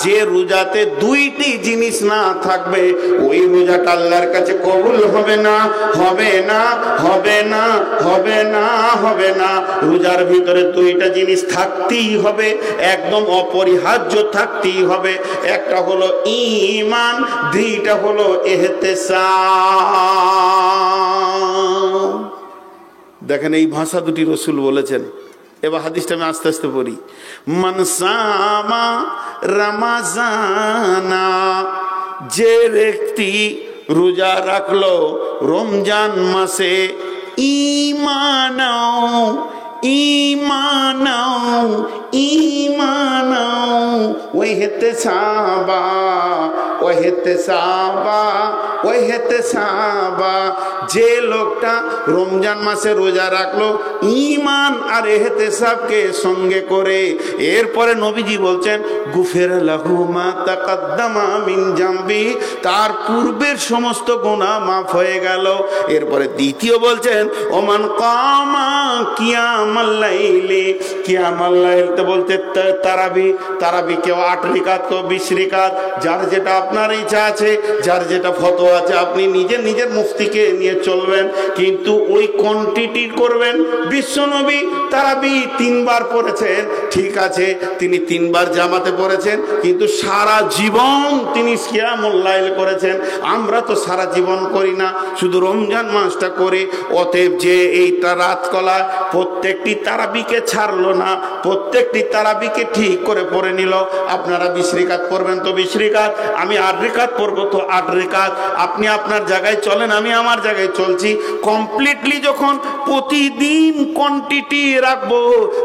যে রোজাতে দুইটি জিনিস না থাকবে ওই রোজাটা আল্লাহর কাছে কবুল হবে না, হবে না, হবে না, হবে না, হবে না। রোজার ভিতরে দুইটা জিনিস থাকতেই হবে, একদম অপরিহার্য থাকতেই হবে। একটা হলো ঈমান, দুইটা হলো ইহতিসাব। দেখেন এই ভাষা দুটি রাসূল বলেছেন। এবার হাদিসটা আমি আস্তে আস্তে পড়ি। মান সামা রমাজানা, যে ব্যক্তি রোজা রাখলো রমজান মাসে ঈমানাও ঈমানাও ঈমানাও ওয়াহতিসাবা ওয়াহতিসাবা ওয়াহতিসাবা, যে লোকটা রমজান মাসে রোজা রাখলো ঈমান আর ইহতিসাবকে সঙ্গে করে, এরপরে নবীজি বলছেন গুফিরা লাহু মা তাকাদ্দামা মিন জামবি, তার পূর্বের সমস্ত গুনাহ মাফ হয়ে গেল। এরপরে দ্বিতীয় বলছেন ওমান কামা কিয়ামাল লাইলি, কিয়ামাল লাইল তো বলতে তারাবি, তারাবি কেউ 8 রাকাত কেউ 20 রাকাত, যার যেটা আপনার ইচ্ছা আছে, যার যেটা ফতোয়া আছে, আপনি নিজের নিজের মুফতিকে নিয়ে চলবেন, কিন্তু ওই কোয়ান্টিটি করবেন। বিশ্বনবী তারাবি 3 বার পড়েছেন, ঠিক আছে, তিনি 3 বার জামাতে পড়েছেন, কিন্তু সারা জীবন তিনি কিয়ামুল লাইল করেছেন। আমরা তো সারা জীবন করি না, শুধু রমজান মাসটা করি। অতএব যে এইটা রাত কলা প্রত্যেকটি তারাবিকে ছাড়লো না, প্রত্যেকটি তারাবিকে ঠিক করে পড়ে নিল। আপনারা 20 রাকাত পড়বেন তো 20 রাকাত, আমি 8 রাকাত পড়বো তো 8 রাকাত। আপনি আপনার জায়গায় চলেন, আমি আমার জায়গায় চলছি। কমপ্লিটলি যখন প্রতিদিন কোয়ান্টিটি রাখবো,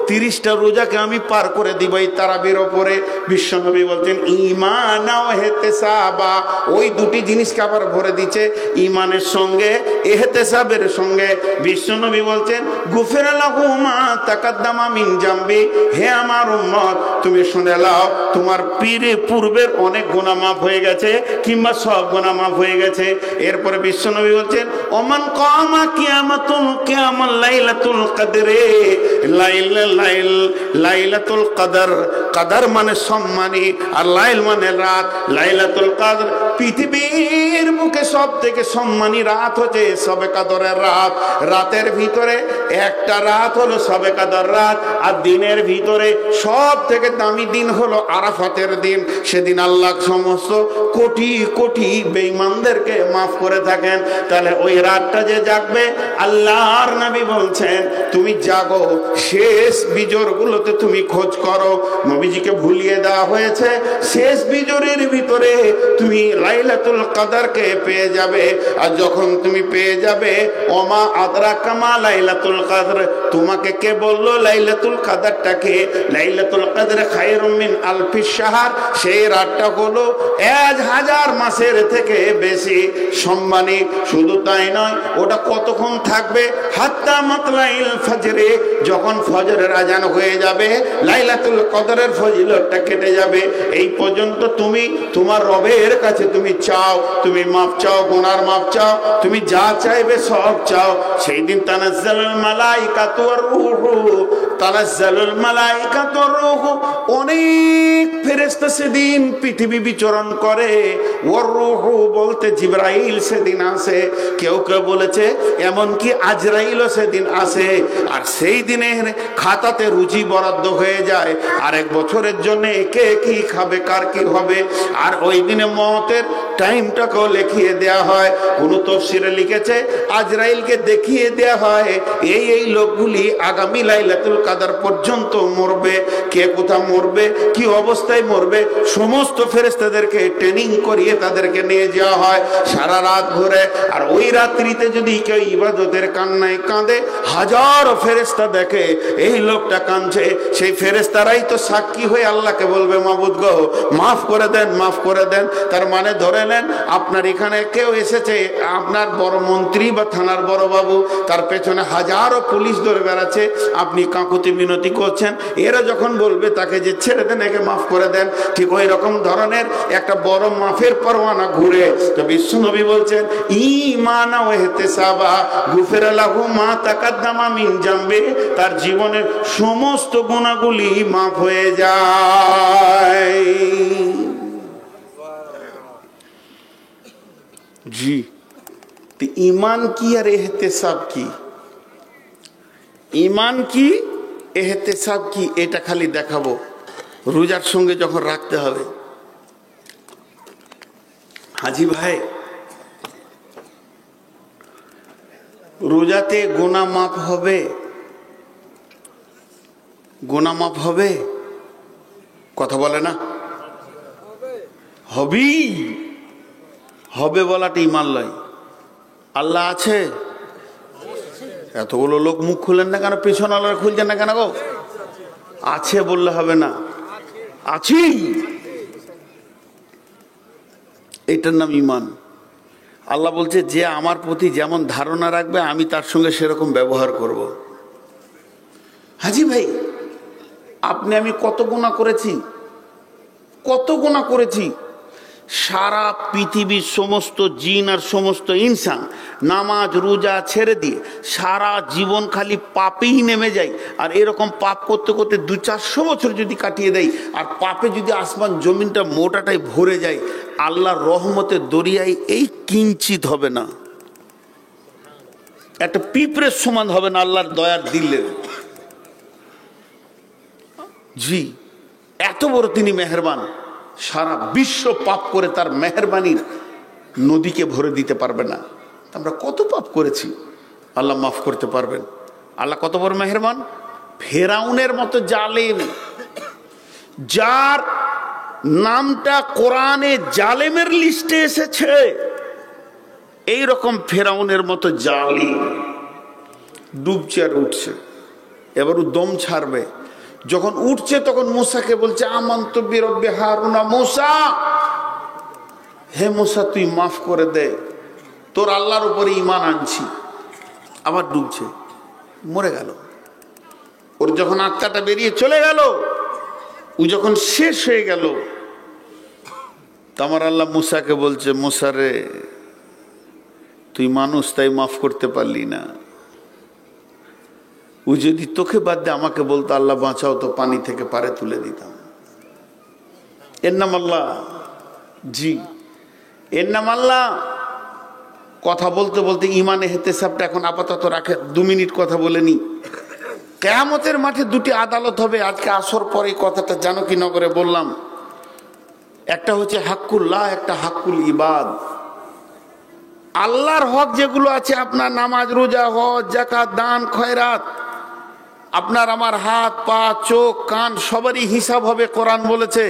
30টা রোজাকে আমি পার করে দিব এই তারাবির ওপরে। বিশ্বনবী বলছেন ঈমান ও ইহতিসাবা, ওই দুটি জিনিসকে আবার ভরে দিচ্ছে ঈমানের সঙ্গে ইহতিসাবের সঙ্গে। বিশ্বনবী বলছেন গুফিরা লাহু মা তাকাদ্দামা মিন জামবি, হে আমার উম্মত তুমি শুনে নাও, তোমার পূর্বের অনেক গুনাহ মাফ হয়ে গেছে, কিংবা সব গুনাহ মাফ হয়ে গেছে। এরপরে বিশ্বনবী বলছেন ওমান কামা কিয়ামাল লাইলাতুল কদরে, লাইলাতুল কদর, কদর মানে সম্মানী আর লাইল মানে রাত। লাইলাতুল কদর পৃথিবীর মুখে সব থেকে সম্মানী রাত হচ্ছে শবে কদরের রাত। রাতের ভিতরে একটা রাত হলো শবে কদর রাত, আর দিনের ভিতরে সব থেকে দামি দিন হলো আরাফাতের দিন। সেদিন আল্লাহ সমস্ত কোটি কোটি বেঈমানদেরকে মাফ করে থাকেন। তাহলে ওই রাতটা যে জাগবে, আল্লাহর নবী বলছেন তুমি জাগো, শেষ বিজোরগুলোতে তুমি খোঁজ করো। নবীজিকে ভুলিয়ে দেওয়া হয়েছে, শেষ বিজোরের ভিতরে তুমি লাইলাতুল কদরকে পেয়ে যাবে। আর যখন তুমি পেয়ে যাবে, ওমা আদরাকা মা লাইলাতুল কদর, তোমাকে কে বললো লাইলাতুল কদরটাকে? লাইলাতুল কদর খায়রুম মিন আলফি শাহর, সেই রাতটা হলো 1000 মাসের থেকে বেশি সম্মানী। শুধু তাই নয়, ওটা কতক্ষণ থাকবে? হাত্তা মাতলাইল ফজরে, যখন ফজরের আজান হয়ে যাবে লাইলাতুল কদরের ফজিলতটা কেটে যাবে। এই পর্যন্ত তুমি তোমার রবের কাছে তুমি চাও, তুমি মাফ চাও, গুনার মাফ চাও, তুমি যা চাইবে সব চাও। সেই দিন তানাজ্জালুল মালাইকাতু ওয়ার রূহু, তানাজ্জালুল মালাইকাতু ওয়ার রূহু, অনেক ফেরেশতা সেদিন পৃথিবী বিচরণ করে। ওয়ার রূহু বলতে জিবরাইল সেদিন আসে, কেউ কেউ বলেছে এমনকি আজরাইলও সেদিন আসে। আর সেই দিনের খাতাতে রুচি বরাদ্দ হয়ে যায়, আর 1 বছরের জন্য কে কি খাবে, কার কি হবে। আর ওই দিনে মওতের টাইমটাকেও লিখিয়ে দেয়া হয়। কোন তাফসীরে লিখেছে আজরাইলকে দেখিয়ে দেয়া হয় এই এই লোকগুলি আগামী লাইলাতুল কদর পর্যন্ত মরবে, কে কোথা মরবে, কি অবস্থায় মরবে, সমস্ত ফেরেশতাদেরকে ট্রেনিং করিয়ে তাদেরকে নিয়ে যাওয়া হয় সারা রাত ভরে। আর ওই রাত্রিতে যদি কেউ ইবাদতের কান্নায় কাঁদে, হাজারো ফেরেশতা দেখে এই লোকটা কাঁদছে, সেই ফেরেশতারাই তো সাক্ষী হয়ে আল্লাহকে বলবে মাবুদ গো মাফ করে দেন, মাফ করে দেন। তার মানে ধরে নেন আপনার এখানে কেউ এসেছে, আপনার বড় মন্ত্রী বা থানার বড় বাবু, তার পেছনে হাজারো পুলিশ ধরে বেড়াচ্ছে, আপনি কাকুতি মিনতি করছেন, এরা যখন বলবে তাকে যে ছেড়ে দেন, একে মাফ করে দেন, ঠিক ওই রকম ধরনের একটা বড় মাফের পরওয়ানা ঘুরে। তো বিশ্বনবী বলছেন ঈমান ও ইহতিসাবা গুফিরা লাহু মা তাকাদ্দামা মিন জামবি, তার জীবনের সমস্ত গুনাহগুলি মাফ হয়ে যায়। জি, তো ইমান কি আর এহতেসাব কি? ইমান কি এহতেসাব কি এটা খালি দেখাবো রোজার সঙ্গে যখন রাখতে হবে। হাজি ভাই, রোজাতে গুনাহ মাফ হবে? গুনাহ মাফ হবে? কথা বলে না? হবেই। হবে বলাটা ইমান লয়। আল্লাহ আছে? এতগুলো লোক মুখ খুলেন না কেন? পিছনে আল্লাহ খুলছেন না কেন গো? আছে বললে হবে না, আছি, এটার নাম ইমান। আল্লাহ বলছে যে আমার প্রতি যেমন ধারণা রাখবে আমি তার সঙ্গে সেরকম ব্যবহার করব। হাজি ভাই, আপনি আমি কত গুনাহ করেছি, কত গুনাহ করেছি। সারা পৃথিবীর সমস্ত জিন আর সমস্ত ইনসান নামাজ রোজা ছেড়ে দিয়ে সারা জীবন খালি পাপেই নেমে যায়। আর এরকম পাপ করতে করতে 200-400 বছর যদি কাটিয়ে দেয় আর পাপে যদি আসমান জমিনটা মোটাটাই ভরে যায়, আল্লাহর রহমতের দরিয়ায় এই কিঞ্চিত হবে না, একটা পিঁপড়ের সমান হবে না আল্লাহর দয়ার দিলে। জি, এত বড় তিনি মেহেরবান। সারা বিশ্ব পাপ করে তার মেহেরবানির নদীকে ভরে দিতে পারবে না। আমরা কত পাপ করেছি, আল্লাহ মাফ করতে পারবেন। আল্লাহ কত বড় মেহেরবান। ফেরাউনের মতো জালেম, যার নামটা কোরআনে জালেমের লিস্টে এসেছে, এই রকম ফেরাউনের মতো জালেম ডুবছে আর উঠছে। এবার ও দম ছাড়বে। যখন উঠছে তখন মুসাকে বলছে আমানতু বিরব্বি হারুনা, মুসা, হে মুসা তুই মাফ করে দে, তোর আল্লাহর উপরে ঈমান আনছি। আবার ডুবছে, মরে গেল। ওর যখন আত্মাটা বেরিয়ে চলে গেল, ও যখন শেষ হয়ে গেল, তো আমার আল্লাহ মুসাকে বলছে মুসা রে, তুই মানুষ তাই মাফ করতে পারলি না। ও যদি তোকে বাদ দিয়ে আমাকে বলতো আল্লাহ বাঁচাও, তো পানি থেকে পারে তুলে দিতাম। এর নাম আল্লাহ। জি, এর নাম আল্লাহ। কথা বলতে বলতে ইমানে ইহতেসাবটা এখন আপাতত রাখে, 2 মিনিট কথা বলে নি। কিয়ামতের মাঠে 2টি আদালত হবে। আজকে আসর পরে কথাটা জানো কি নগরে বললাম। একটা হচ্ছে হাক্কুল্লাহ, একটা হাক্কুল ইবাদ। আল্লাহর হক যেগুলো আছে, আপনার নামাজ রোজা হজ যাকাত দান খয়রাত, আপনার আমার হাত পা চোখ কান সবারই হিসাব হবে। কোরআন বলেছে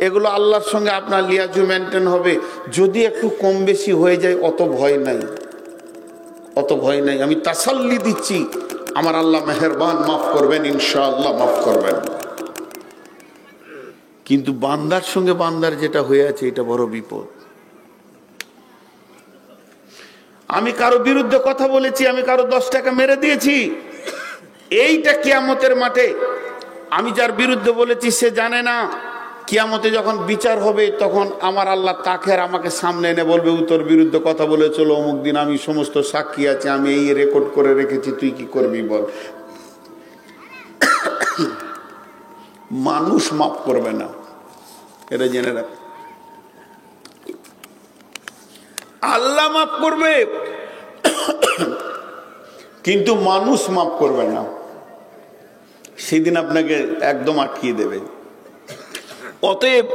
এগুলো আল্লাহর সঙ্গে আপনার লিয়াজু মেনটেন হবে। যদি একটু কম বেশি হয়ে যায় অত ভয় নাই, অত ভয় নাই। আমি তাসাল্লি দিচ্ছি, আমার আল্লাহ মেহেরবান, মাফ করবেন, ইনশাআল্লাহ মাফ করবেন। কিন্তু বান্দার সঙ্গে বান্দার যেটা হয়ে আছে এটা বড় বিপদ। আমি কারো বিরুদ্ধে কথা বলেছি, আমি কারো 10 টাকা মেরে দিয়েছি, এইটা কিয়ামতের মাঠে আমি যার বিরুদ্ধে বলেছি সে জানে না। কিয়ামতে যখন বিচার হবে তখন আমার আল্লাহ তাকে আর আমাকে সামনে এনে বলবে ও তোর বিরুদ্ধে কথা বলেছিল অমুক দিন, আমি সমস্ত সাক্ষী আছে, আমি এই রেকর্ড করে রেখেছি, তুই কি করবি বল। মানুষ মাফ করবে না, এটা জেনে রাখ। আল্লাহ মাফ করবে কিন্তু মানুষ মাফ করবে না। সেদিন আপনাকে একদম আটকিয়ে দেবে। অতএব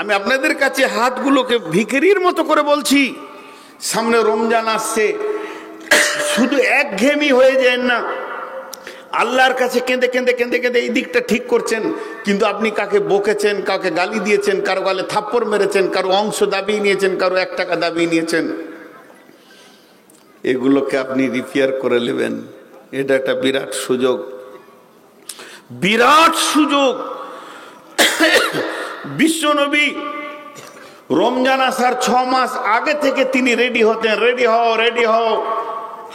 আমি আপনাদের কাছে হাতগুলোকে ভিখারির মতো করে বলছি, সামনে রমজান আসছে, শুধু একঘেয়েমি হয়ে যায় না। আল্লাহর কাছে কেঁদে কেঁদে কেঁদে কেঁদে এই দিকটা ঠিক করছেন, কিন্তু আপনি কাকে বকেছেন, কাকে গালি দিয়েছেন, কারো গালে থাপ্পড় মেরেছেন, কারো অংশ দাবিয়ে নিয়েছেন, কারো 1 টাকা দাবিয়ে নিয়েছেন, এগুলোকে আপনি রিপেয়ার করে নেবেন। এটা একটা বিরাট সুযোগ, বিরাট সুযোগ। বিশ্বনবী রমজান আসার 6 মাস আগে থেকে তিনি রেডি হতেন, রেডি হও রেডি হও,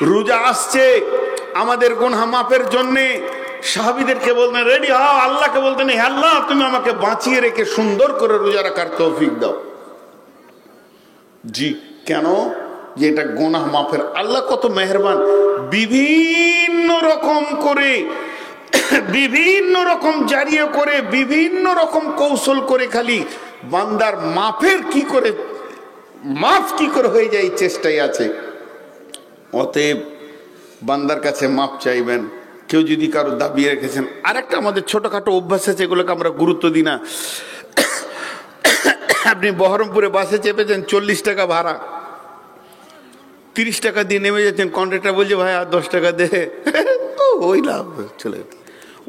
রোজা আসছে আমাদের গুনাহ মাফের জন্য। সাহাবীদেরকে বলতেন রেডি হও, আল্লাহকে বলতেন হে আল্লাহ তুমি আমাকে বাঁচিয়ে রেখে সুন্দর করে রোজা রাখার তৌফিক দাও। জি, কেন? যে এটা গুনাহ মাফের। আল্লাহ কত মেহেরবান, বিভিন্ন রকম করে, বিভিন্ন রকম জারিয়ে করে, বিভিন্ন রকম কৌশল করে খালি বান্দার মাফের কি করে মাফ কি করে হয়ে যায় এই চেষ্টাই আছে। অতএব বান্দার কাছে মাপ চাইবেন। কেউ যদি কারো দাবি রেখেছেন, আরেকটা আমাদের ছোটখাটো অভ্যাস আছে, এগুলোকে আমরা গুরুত্ব দিই না। আপনি বহরমপুরে বাসে চেপেছেন, 40 টাকা ভাড়া, 30 টাকা দিয়ে নেমে যাচ্ছেন, কন্ট্রাক্টর বলছে ভাই আর 10 টাকা দে, ওই লাভ চলে।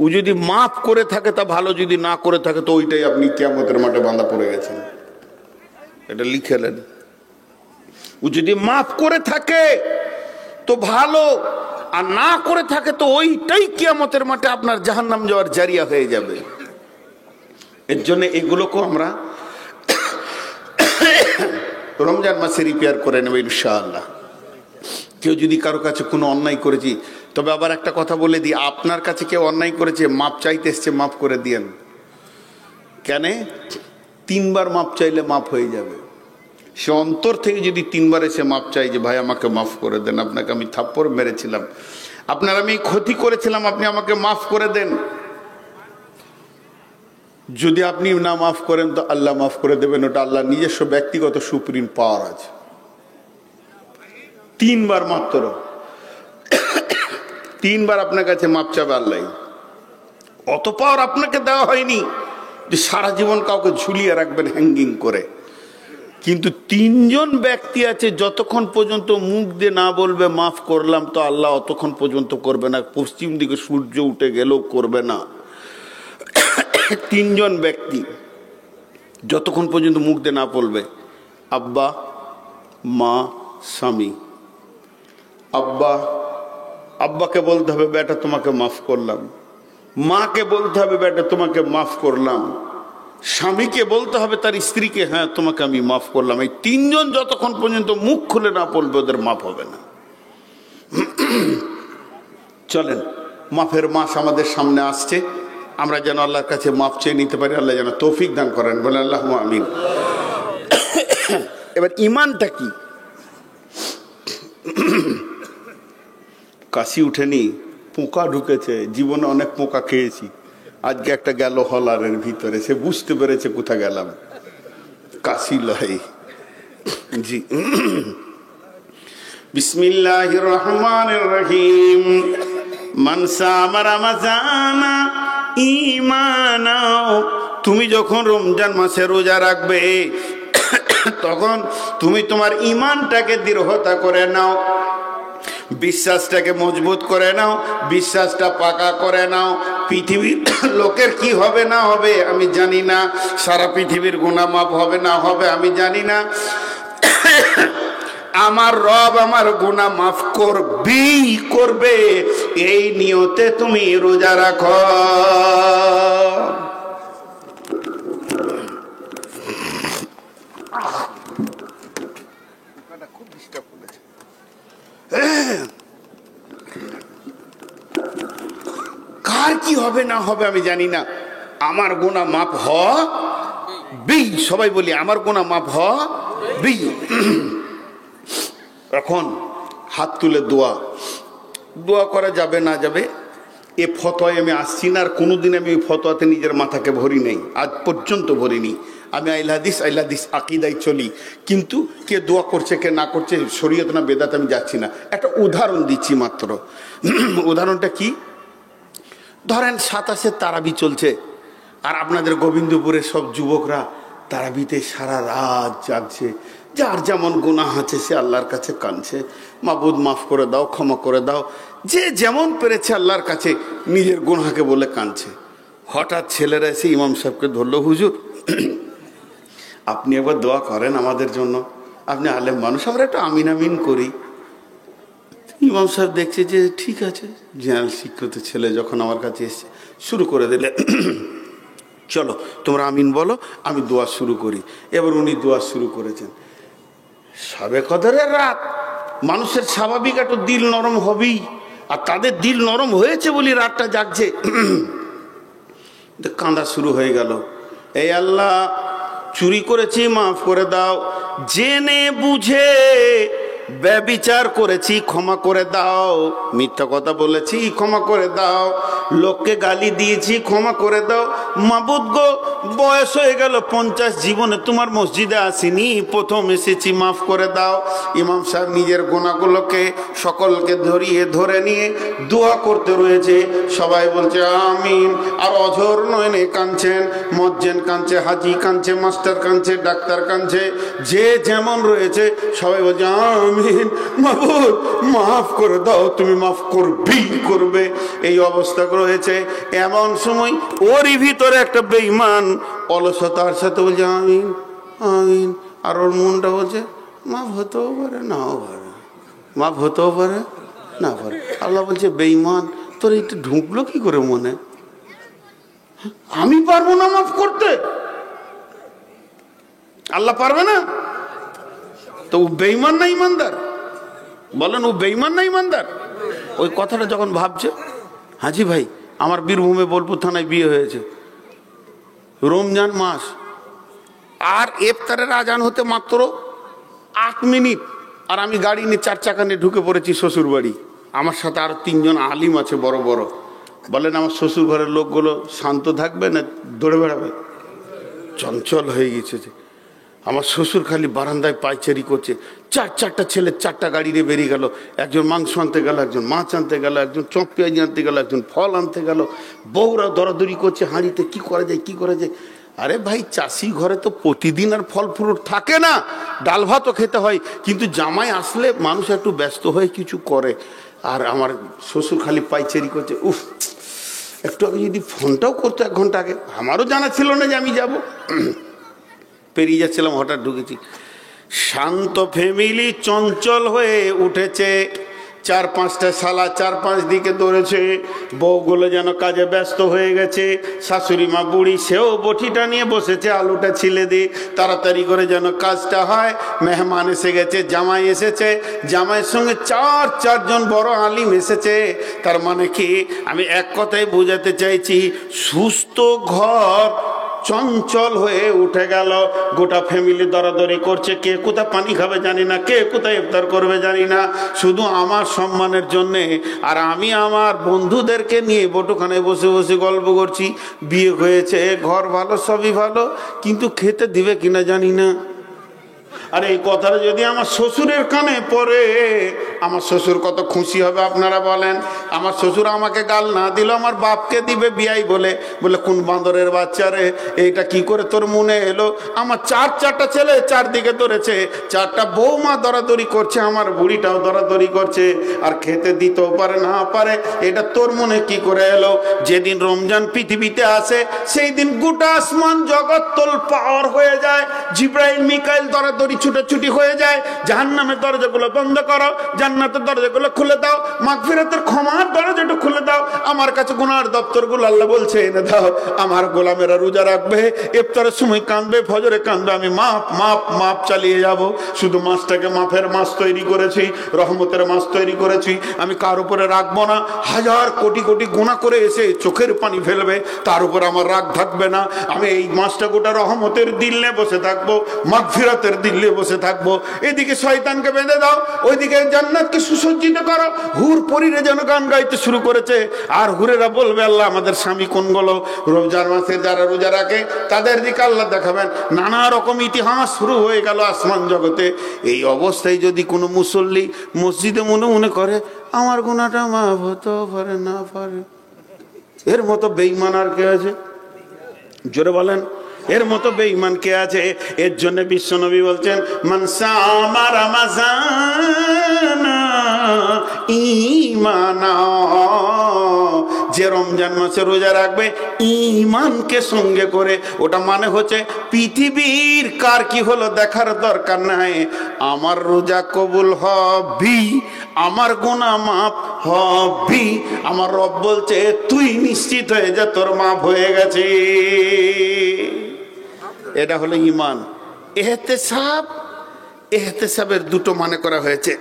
ও যদি মাফ করে থাকে তা ভালো, যদি না করে থাকে তো ওইটাই আপনি কিয়ামতের মাঠে বাঁধা পড়ে গেছেন, এটা লিখে নেন। ও যদি মাফ করে থাকে তো ভালো, আর না করে থাকে তো ওইটাই কিয়ামতের মাঠে আপনার জাহান্নাম যাওয়ার জারিয়া হয়ে যাবে। এর জন্য এগুলোকেও আমরা রমজান মাসে রিপেয়ার করে নেবে ইনশাআল্লাহ। কেউ যদি কারো কাছে কোনো অন্যায় করেছি, তবে আবার একটা কথা বলে দিই, আপনার কাছে কেউ অন্যায় করেছে, মাপ চাইতে এসছে, মাফ করে দিয়েন। কেন? 3 বার মাপ চাইলে মাফ হয়ে যাবে। সে অন্তর থেকে যদি 3 বার এসে মাপ চাই যে ভাই আমাকে মাফ করে দেন, আপনাকে আমি থাপ্পড় মেরেছিলাম, আপনার আমি ক্ষতি করেছিলাম, আপনি আমাকে মাফ করে দেন। যদি আপনি না মাফ করেন তো আল্লাহ মাফ করে দেবেন, ওটা আল্লাহ নিজস্ব ব্যক্তিগত সুপ্রিম পাওয়ার আছে। 3 বার মাত্র, 3 বার আপনার কাছে মাপ চাবে আল্লাহ। অত পাওয়ার আপনাকে দেওয়া হয়নি যে সারা জীবন কাউকে ঝুলিয়ে রাখবেন হ্যাঙ্গিং করে। কিন্তু 3 জন ব্যক্তি আছে, যতক্ষণ পর্যন্ত মুখ দিয়ে না বলবে মাফ করলাম তো আল্লাহ অতক্ষণ পর্যন্ত করবে না, পশ্চিম দিকে সূর্য উঠে গেলেও করবে না। 3 জন ব্যক্তি যতক্ষণ পর্যন্ত মুখ দিয়ে না বলবে, আব্বা, মা, স্বামী। আব্বাকে বলতে হবে বেটা তোমাকে মাফ করলাম, মাকে বলতে হবে বেটা তোমাকে মাফ করলাম, স্বামীকে বলতে হবে তার স্ত্রীকে হ্যাঁ তোমাকে আমি মাফ করলাম। এই 3 জন যতক্ষণ পর্যন্ত মুখ খুলে না বলবে ওদের মাফ হবে না। চলেন, মাফের মাস আমাদের সামনে আসছে, আমরা যেন আল্লাহর কাছে মাফ চেয়ে নিতে পারি, আল্লাহ যেন তৌফিক দান করেন, বলে আল্লাহুম্মা আমিন। এবার ইমানটা কি? কাশি উঠেনি, পোকা ঢুকেছে, জীবনে অনেক পোকা খেয়েছি, আজকে একটা গেল হলারের ভিতরে, সে বুঝতে পেরেছে কোথা গেলাম, কাশি লয়। জি, বিসমিল্লাহির রহমানির রহিম। মান সামা রমাযানা ঈমানা, তুমি যখন রমজান মাসে রোজা রাখবে তখন তুমি তোমার ঈমানটাকে দৃঢ়তা করে নাও, বিশ্বাসটাকে মজবুত করে নাও, বিশ্বাসটা পাকা করে নাও। পৃথিবীর লোকের কি হবে না হবে আমি জানি না, সারা পৃথিবীর গুনাহ মাফ হবে না হবে আমি জানি না, আমার রব আমার গুনাহ মাফ করবেই করবে, এই নিয়তে তুমি রোজা রাখো। খুব ডিস্টার্ব করেছে। কার কি হবে না হবে আমি জানি না, আমার গুনাহ মাফ হবেই। সবাই বলি আমার গুনাহ মাফ হবেই। এখন হাত তুলে দোয়া করা যাবে না যাবে এ ফতোয়ায় আমি আসছি না, আর কোনোদিন আমি ফতোয়াতে নিজের মাথাকে ভরি নেই, আজ পর্যন্ত ভরিনি। আমি আইলাদিস আকিদায় চলি, কিন্তু কে দোয়া করছে কে না করছে শরীয়ত না বেদাত আমি যাচ্ছি না। একটা উদাহরণ দিচ্ছি মাত্র। উদাহরণটা কি? ধরেন 27 তারাবি চলছে, আর আপনাদের গোবিন্দপুরের সব যুবকরা তারাবিতে সারা রাত জাগছে, যার যেমন গুনাহ আছে সে আল্লাহর কাছে কাঁদছে, মাবুদ মাফ করে দাও, ক্ষমা করে দাও, যে যেমন পেরেছে আল্লাহর কাছে নিজের গুনাহকে বলে কাঁদছে। হঠাৎ ছেলেরা এসে ইমাম সাহেবকে ধরলো, হুজুর আপনি একবার দোয়া করেন আমাদের জন্য, আপনি আলেম মানুষ, আমরা একটু আমিন আমিন করি। ইমাম সাহেব দেখছে যে ঠিক আছে, জেনারেল শিক্ষিত ছেলে যখন আমার কাছে এসছে, শুরু করে দিলে, চলো তোমরা আমিন বলো, আমি দোয়া শুরু করি। এবার উনি দোয়া শুরু করেছেন। সবে কদরের রাত, মানুষের স্বাভাবিক একটু দিল নরম হবেই, আর তাদের দিল নরম হয়েছে বলে রাতটা জাগছে। কাঁদা শুরু হয়ে গেল, এই আল্লাহ চুরি করেছি মাফ করে দাও, জেনে বুঝে ব্যভিচার করেছি ক্ষমা করে দাও, মিথ্যা কথা বলেছি ক্ষমা করে দাও, লোককে গালি দিয়েছি ক্ষমা করে দাও, মাবুদ গো, বয়স হয়ে গেল 50, জীবনে তোমার মসজিদে আসিনি, প্রথম এসেছি, মাফ করে দাও। ইমাম সাহেব নিজের গুনাহগুলোকে সকলকে ধরে নিয়ে দোয়া করতে রয়েছে। সবাই বলছে আমিন। আর অঝোর নয়নে কাঁদছেন, মজ্জেন কাঁদছে, হাজি কাঁদছে, মাস্টার কাঁদছে, ডাক্তার কাঁদছে, যে যেমন রয়েছে সবাই বলছে আমিন। মাবুদ মাফ করে দাও, তুমি মাফ করবে। এই অবস্থা রয়েছে। এমন সময় ওরই ভিতরে একটা বেঈমান অলসতার সাথে বলছে আমিন আমিন, আর ওর মনটা বলছে মাফ হতেও পারে নাও পারে, মাফ হতেও পারে না পারে। আল্লাহ বলছে বেঈমান, তোর এটা ঢুকলো কি করে মনে? আমি পারবো না মাফ করতে, আল্লাহ পারবে না? তো ও বেঈমান না ইমানদার? বলেন, ও বেঈমান না ইমানদার? ওই কথাটা যখন ভাবছে, হাজি ভাই আমার বীরভূমে বোলপুর থানায় বিয়ে হয়েছে, রমজান মাস, আর ইফতারের আজান হতে মাত্র 8 মিনিট, আর আমি গাড়ি নিয়ে 4 চাকা নিয়ে ঢুকে পড়েছি শ্বশুর বাড়ি। আমার সাথে আরো 3 জন আলিম আছে বড় বড়। বলেন আমার শ্বশুর ঘরের লোকগুলো শান্ত থাকবে না দৌড়ে বেড়াবে? চঞ্চল হয়ে গেছে। আমার শ্বশুর খালি বারান্দায় পায়চারি করছে। 4টা ছেলে 4টা গাড়ি নিয়ে বেরিয়ে গেল। একজন মাংস আনতে গেল, একজন মাছ আনতে গেল, একজন চপ পেঁয়াজি আনতে গেল, একজন ফল আনতে গেল। বউরা দরাদরি করছে হাঁড়িতে, কি করা যায় কি করা যায়। আরে ভাই, চাষি ঘরে তো প্রতিদিন আর ফল ফ্রুট থাকে না, ডাল ভাতও খেতে হয়, কিন্তু জামাই আসলে মানুষ একটু ব্যস্ত হয়ে কিছু করে। আর আমার শ্বশুর খালি পায়চারি করছে। উফ, একটু আগে যদি ফোনটাও করতো 1 ঘন্টা আগে, আমারও জানা ছিল না যে আমি যাব। পেরিয়ে যাচ্ছিলাম, হঠাৎ ঢুকেছি। শান্ত ফ্যামিলি চঞ্চল হয়ে উঠেছে। 4-5টা শালা 4-5 দিকে দৌড়েছে। বউগুলো যেন কাজে ব্যস্ত হয়ে গেছে। শাশুড়ি মা বুড়ি, সেও বটিটা নিয়ে বসেছে, আলুটা ছিলে দিয়ে তাড়াতাড়ি করে যেন কাজটা হয়। মেহমান এসে গেছে, জামাই এসেছে, জামাইয়ের সঙ্গে 4জন বড় আলিম এসেছে। তার মানে কি, আমি এক কথাই বোঝাতে চাইছি, সুস্থ ঘর চঞ্চল হয়ে উঠে গেল। গোটা ফ্যামিলি দরাদরি করছে, কে কোথায় পানি খাবে জানি না, কে কোথায় ইফতার করবে জানি না, শুধু আমার সম্মানের জন্যে। আর আমি আমার বন্ধুদেরকে নিয়ে বটুখানায় বসে বসে গল্প করছি। বিয়ে হয়েছে, ঘর ভালো, সবই ভালো, কিন্তু খেতে দিবে কিনা জানি না। আর এই কথাটা যদি আমার শ্বশুরের কানে পড়ে, আমার শ্বশুর কত খুশি হবে আপনারা বলেন। আমার শ্বশুর আমাকে গাল না দিল, আমার বাপকে দিবে বিয়াই বলে কোন বান্দরের বাচ্চা রে, এইটা কি করে তোর মনে এলো? আমার 4টা ছেলে 4 দিকে ধরেছে, 4টা বৌমা দরাদরি করছে, আমার বুড়িটাও দরাদরি করছে, আর খেতে দিতেও পারে না পারে, এটা তোর মনে কি করে এলো? যেদিন রমজান পৃথিবীতে আসে, সেই দিন গোটা আসমান জগৎ তোল পাওয়ার হয়ে যায়। জিব্রাইল মিকাইল দরাদরি ছুটাছুটি হয়ে যায়। জাহান্নামের দরজাগুলো বন্ধ করো, জান্নাতের দরজাগুলো খুলে দাও, মাগফিরাতের ক্ষমার দরজাটা খুলে দাও। আমার কাছে গুনার দপ্তরগুলো আল্লাহ বলছে এনে দাও। আমার গোলামেরা রোজা রাখবে, ইফতারের সময় কাঁদবে, ফজরে কাঁদবে, আমি মাপ মাপ মাপ চালিয়ে যাব। শুধু মাছটাকে মাফের মাছ তৈরি করেছি, রহমতের মাছ তৈরি করেছি, আমি কার উপরে রাখবো না। 1000 কোটি কোটি গুনাহ করে এসে চোখের পানি ফেলবে, তার উপর আমার রাগ থাকবে না। আমি এই মাছটা গোটা রহমতের দিলে বসে থাকবো, মাগফিরাতের দিলে বসে থাকবো। এদিকে শয়তানকে বেঁধে দাও, ওইদিকে জান্নাতকে সুসজ্জিত করো। হুর পরীরা যেন গান গাইতে শুরু করেছে, আর হুরেরা বলবে আল্লাহ আমাদের স্বামী কোনগুলো। রমজান মাসে যারা রোজা রাখে তাদের দিকে আল্লাহ দেখাবেন। নানা রকম ইতিহাস শুরু হয়ে গেল আসমান জগতে। এই অবস্থায় যদি কোনো মুসল্লি মসজিদে মনে মনে করে আমার গুনাহটা মাফ হতে পারে না পারে, এর মতো বেঈমান আর কে আছে? জোরে বলেন, এর মতো বেঈমান কে আছে? এর জন্য বিশ্বনবী বলছেন মান সামা রমাযান ঈমানা, যে রমজান মাসে রোজা রাখবে ঈমানকে সঙ্গে করে, ওটা মানে হচ্ছে পৃথিবীর কার কি হলো দেখার দরকার নাই, আমার রোজা কবুল হবি, আমার গুনাহ মাফ হবি। আমার রব বলছে তুই নিশ্চিত হয়ে যা, তোর মাফ হয়ে গেছে। এটা হলো ঈমান। এহতেসাবের 2টো মানে করা হয়েছে।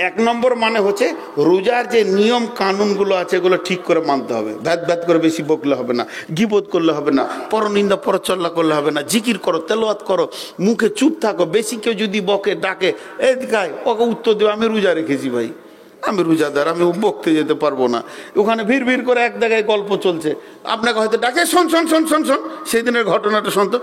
1 নম্বর মানে হচ্ছে রোজার যে নিয়ম কানুনগুলো আছে এগুলো ঠিক করে মানতে হবে। ভ্যাত করে বেশি বকলে হবে না, গীবত করলে হবে না, পরনিন্দা পরচর্চা করলে হবে না, জিকির করো, তেলাওয়াত করো, মুখে চুপ থাকো। বেশি কেউ যদি বকে ডাকে, এই গায়, ওকে উত্তর দেবে আমি রোজা রেখেছি ভাই, আমি রোজাদার, আমি বকতে যেতে পারবো না। ওখানে ভিড় ভিড় করে এক জায়গায় গল্প চলছে, আপনাকে হয়তো ডাকে শোন শোন শোন শোন শোন, সেই দিনের ঘটনাটা শুনতো।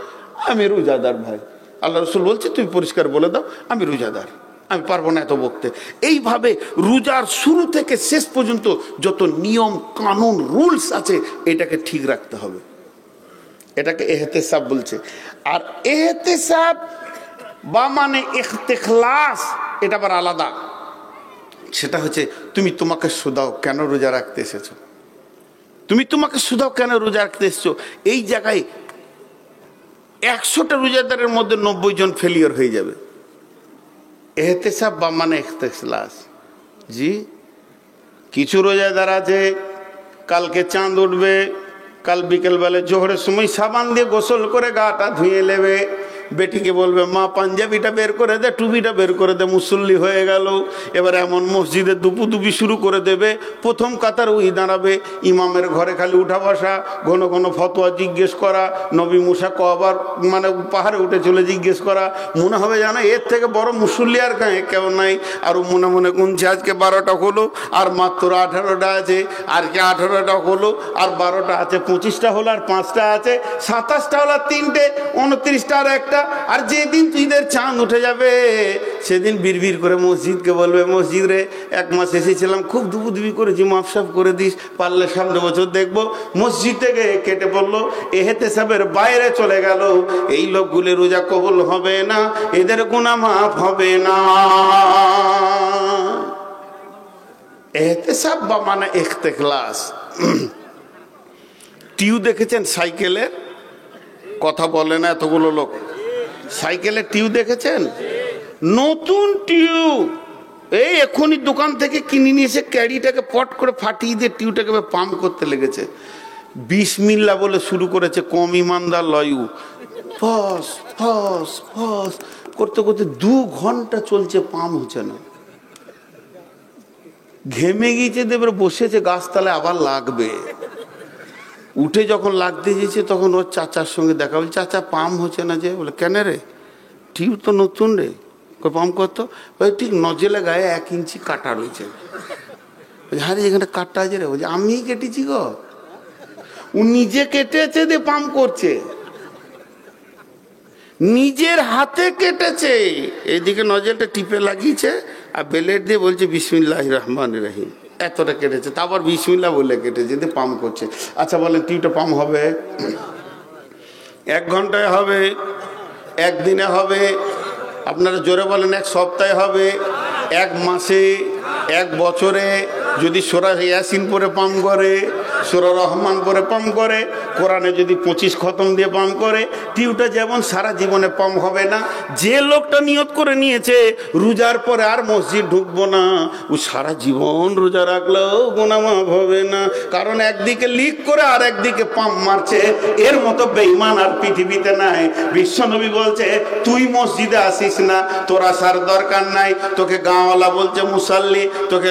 আমি রোজাদার ভাই, আল্লাহ রসুল বলছে তুমি পরিষ্কার বলে দাও আমি রোজাদার, আমি পারবো না এত বকতে। এইভাবে রোজার শুরু থেকে শেষ পর্যন্ত যত নিয়ম কানুন রুলস আছে এটাকে ঠিক রাখতে হবে। এটাকে এহতেসাব বলছে। আর এহতেসাব বা মানে ইখতিখলাস এটা আবার আলাদা। সেটা হচ্ছে তুমি তোমাকে শুধাও কেন রোজা রাখতে এসেছো, তুমি তোমাকে শুধাও কেন রোজা রাখতে এসেছো। এই জায়গায় 100টা রোজাদারের মধ্যে 90 জন ফেলিয়ার হয়ে যাবে। এহতেসাব বা মানে ইখতিখলাস। জি, কিছু রোজাদার আছে কালকে চাঁদ উঠবে, কাল বিকেলবেলা জোহরের সময় সাবান দিয়ে গোসল করে গাটা ধুয়ে নেবে, বেটিকে বলবে মা পাঞ্জাবিটা বের করে দে, টুপিটা বের করে দে, মুসল্লি হয়ে গেল। এবার এমন মসজিদে দুপুদুপি শুরু করে দেবে, প্রথম কাতার ওই দাঁড়াবে, ইমামের ঘরে খালি উঠা বসা, ঘন ঘন ফতোয়া জিজ্ঞেস করা, নবী মুসা কবার মানে পাহাড়ে উঠে চলে জিজ্ঞেস করা। মনে হবে জানা এর থেকে বড় মুসল্লি আর কেউ নাই। আর মনে মনে গুনছে আজকে 12টা হলো, আর মাত্র 18টা আছে, আর কে 18টা হলো, আর 12টা আছে, 25টা হলো, আর 5টা আছে, 27টা হলো, আর 3টে, 29টা আর একটা। আর যেদিন ঈদের চাঁদ উঠে যাবে সেদিন বিড়বিড় করে মসজিদকে বলবে মসজিদ রে 1 মাস এসেছিলাম, খুব দুবুদুবি করেছি, মাফসাফ করে দিস, পারলে সামনে বছর দেখবো। মসজিদ থেকে কেটে পড়লো, এহতেসাবের বাইরে চলে গেল। এই লোকগুলি রোজা কবুল হবে না, এদের গুনাহ মাফ হবে না। এহতেসাব বা মানে ইখতিখলাস। টিউ দেখেছেন সাইকেলের? কথা বলে না এতগুলো লোক। সাইকেলের টিউ দেখেছেন? নতুন টিউ এই এখনই দোকান থেকে কিনে নিয়ে এসে ক্যারিটাকে পট করে ফাটিয়ে দিয়ে টিউটাকে পাম্প করতে লেগেছে। বিসমিল্লাহ বলে শুরু করেছে, কম ইমানদার লয়ু, ফস ফস ফস করতে করতে 2 ঘন্টা চলছে, পাম্প হচ্ছে না। ঘেমে গিয়েছে, দেবে বসেছে গাছতলায়, আবার লাগবে। উঠে যখন লাগতে গিয়েছে তখন ওর চাচার সঙ্গে দেখা, বলে চাচা পাম্প হচ্ছে না যে। বলে কেন রে? টিউব তো নতুন রে, পাম্প করতো। ওই ঠিক নজলে গায়ে 1 ইঞ্চি কাটা রয়েছে। হ্যাঁ রে, এখানে কাটা আছে রে। বলছে আমি কেটেছি গো। ও নিজে কেটেছে দিয়ে পাম্প করছে, নিজের হাতে কেটেছে। এইদিকে নজলটা টিপে লাগিয়েছে আর বেলেট দিয়ে বলছে বিসমিল্লাহির রহমানির রহিম, এতটা কেটেছে। তারপর বিসমিল্লাহ বলে কেটেছে দিয়ে পাম্প করছে। আচ্ছা বলেন টিউবটা পাম্প হবে? 1 ঘন্টায় হবে, 1 দিনে হবে, আপনারা জোরে বলেন 1 সপ্তাহে হবে, 1 মাসে, 1 বছরে। যদি সূরা ইয়াসিন পড়ে পাম্প করে, সূরা রহমান পড়ে পাম্প করে, কোরআনে যদি 25 খতম দিয়ে পাম্প করে, টিউটা যেমন সারা জীবনে পাম্প হবে না। যে লোকটা নিয়ত করে নিয়েছে রোজার পরে আর মসজিদ ঢুকবো না, ও সারা জীবন রোজা রাখলেও গুনাহ মাফ হবে না। কারণ একদিকে লিক করে আর একদিকে পাম্প মারছে। এর মতো বেঈমান আর পৃথিবীতে নাই। বিশ্বনবী বলছে তুই মসজিদে আসিস না, তোর আসার দরকার নাই। তোকে গাঁওয়ালা বলছে মুসাল্লি, তোকে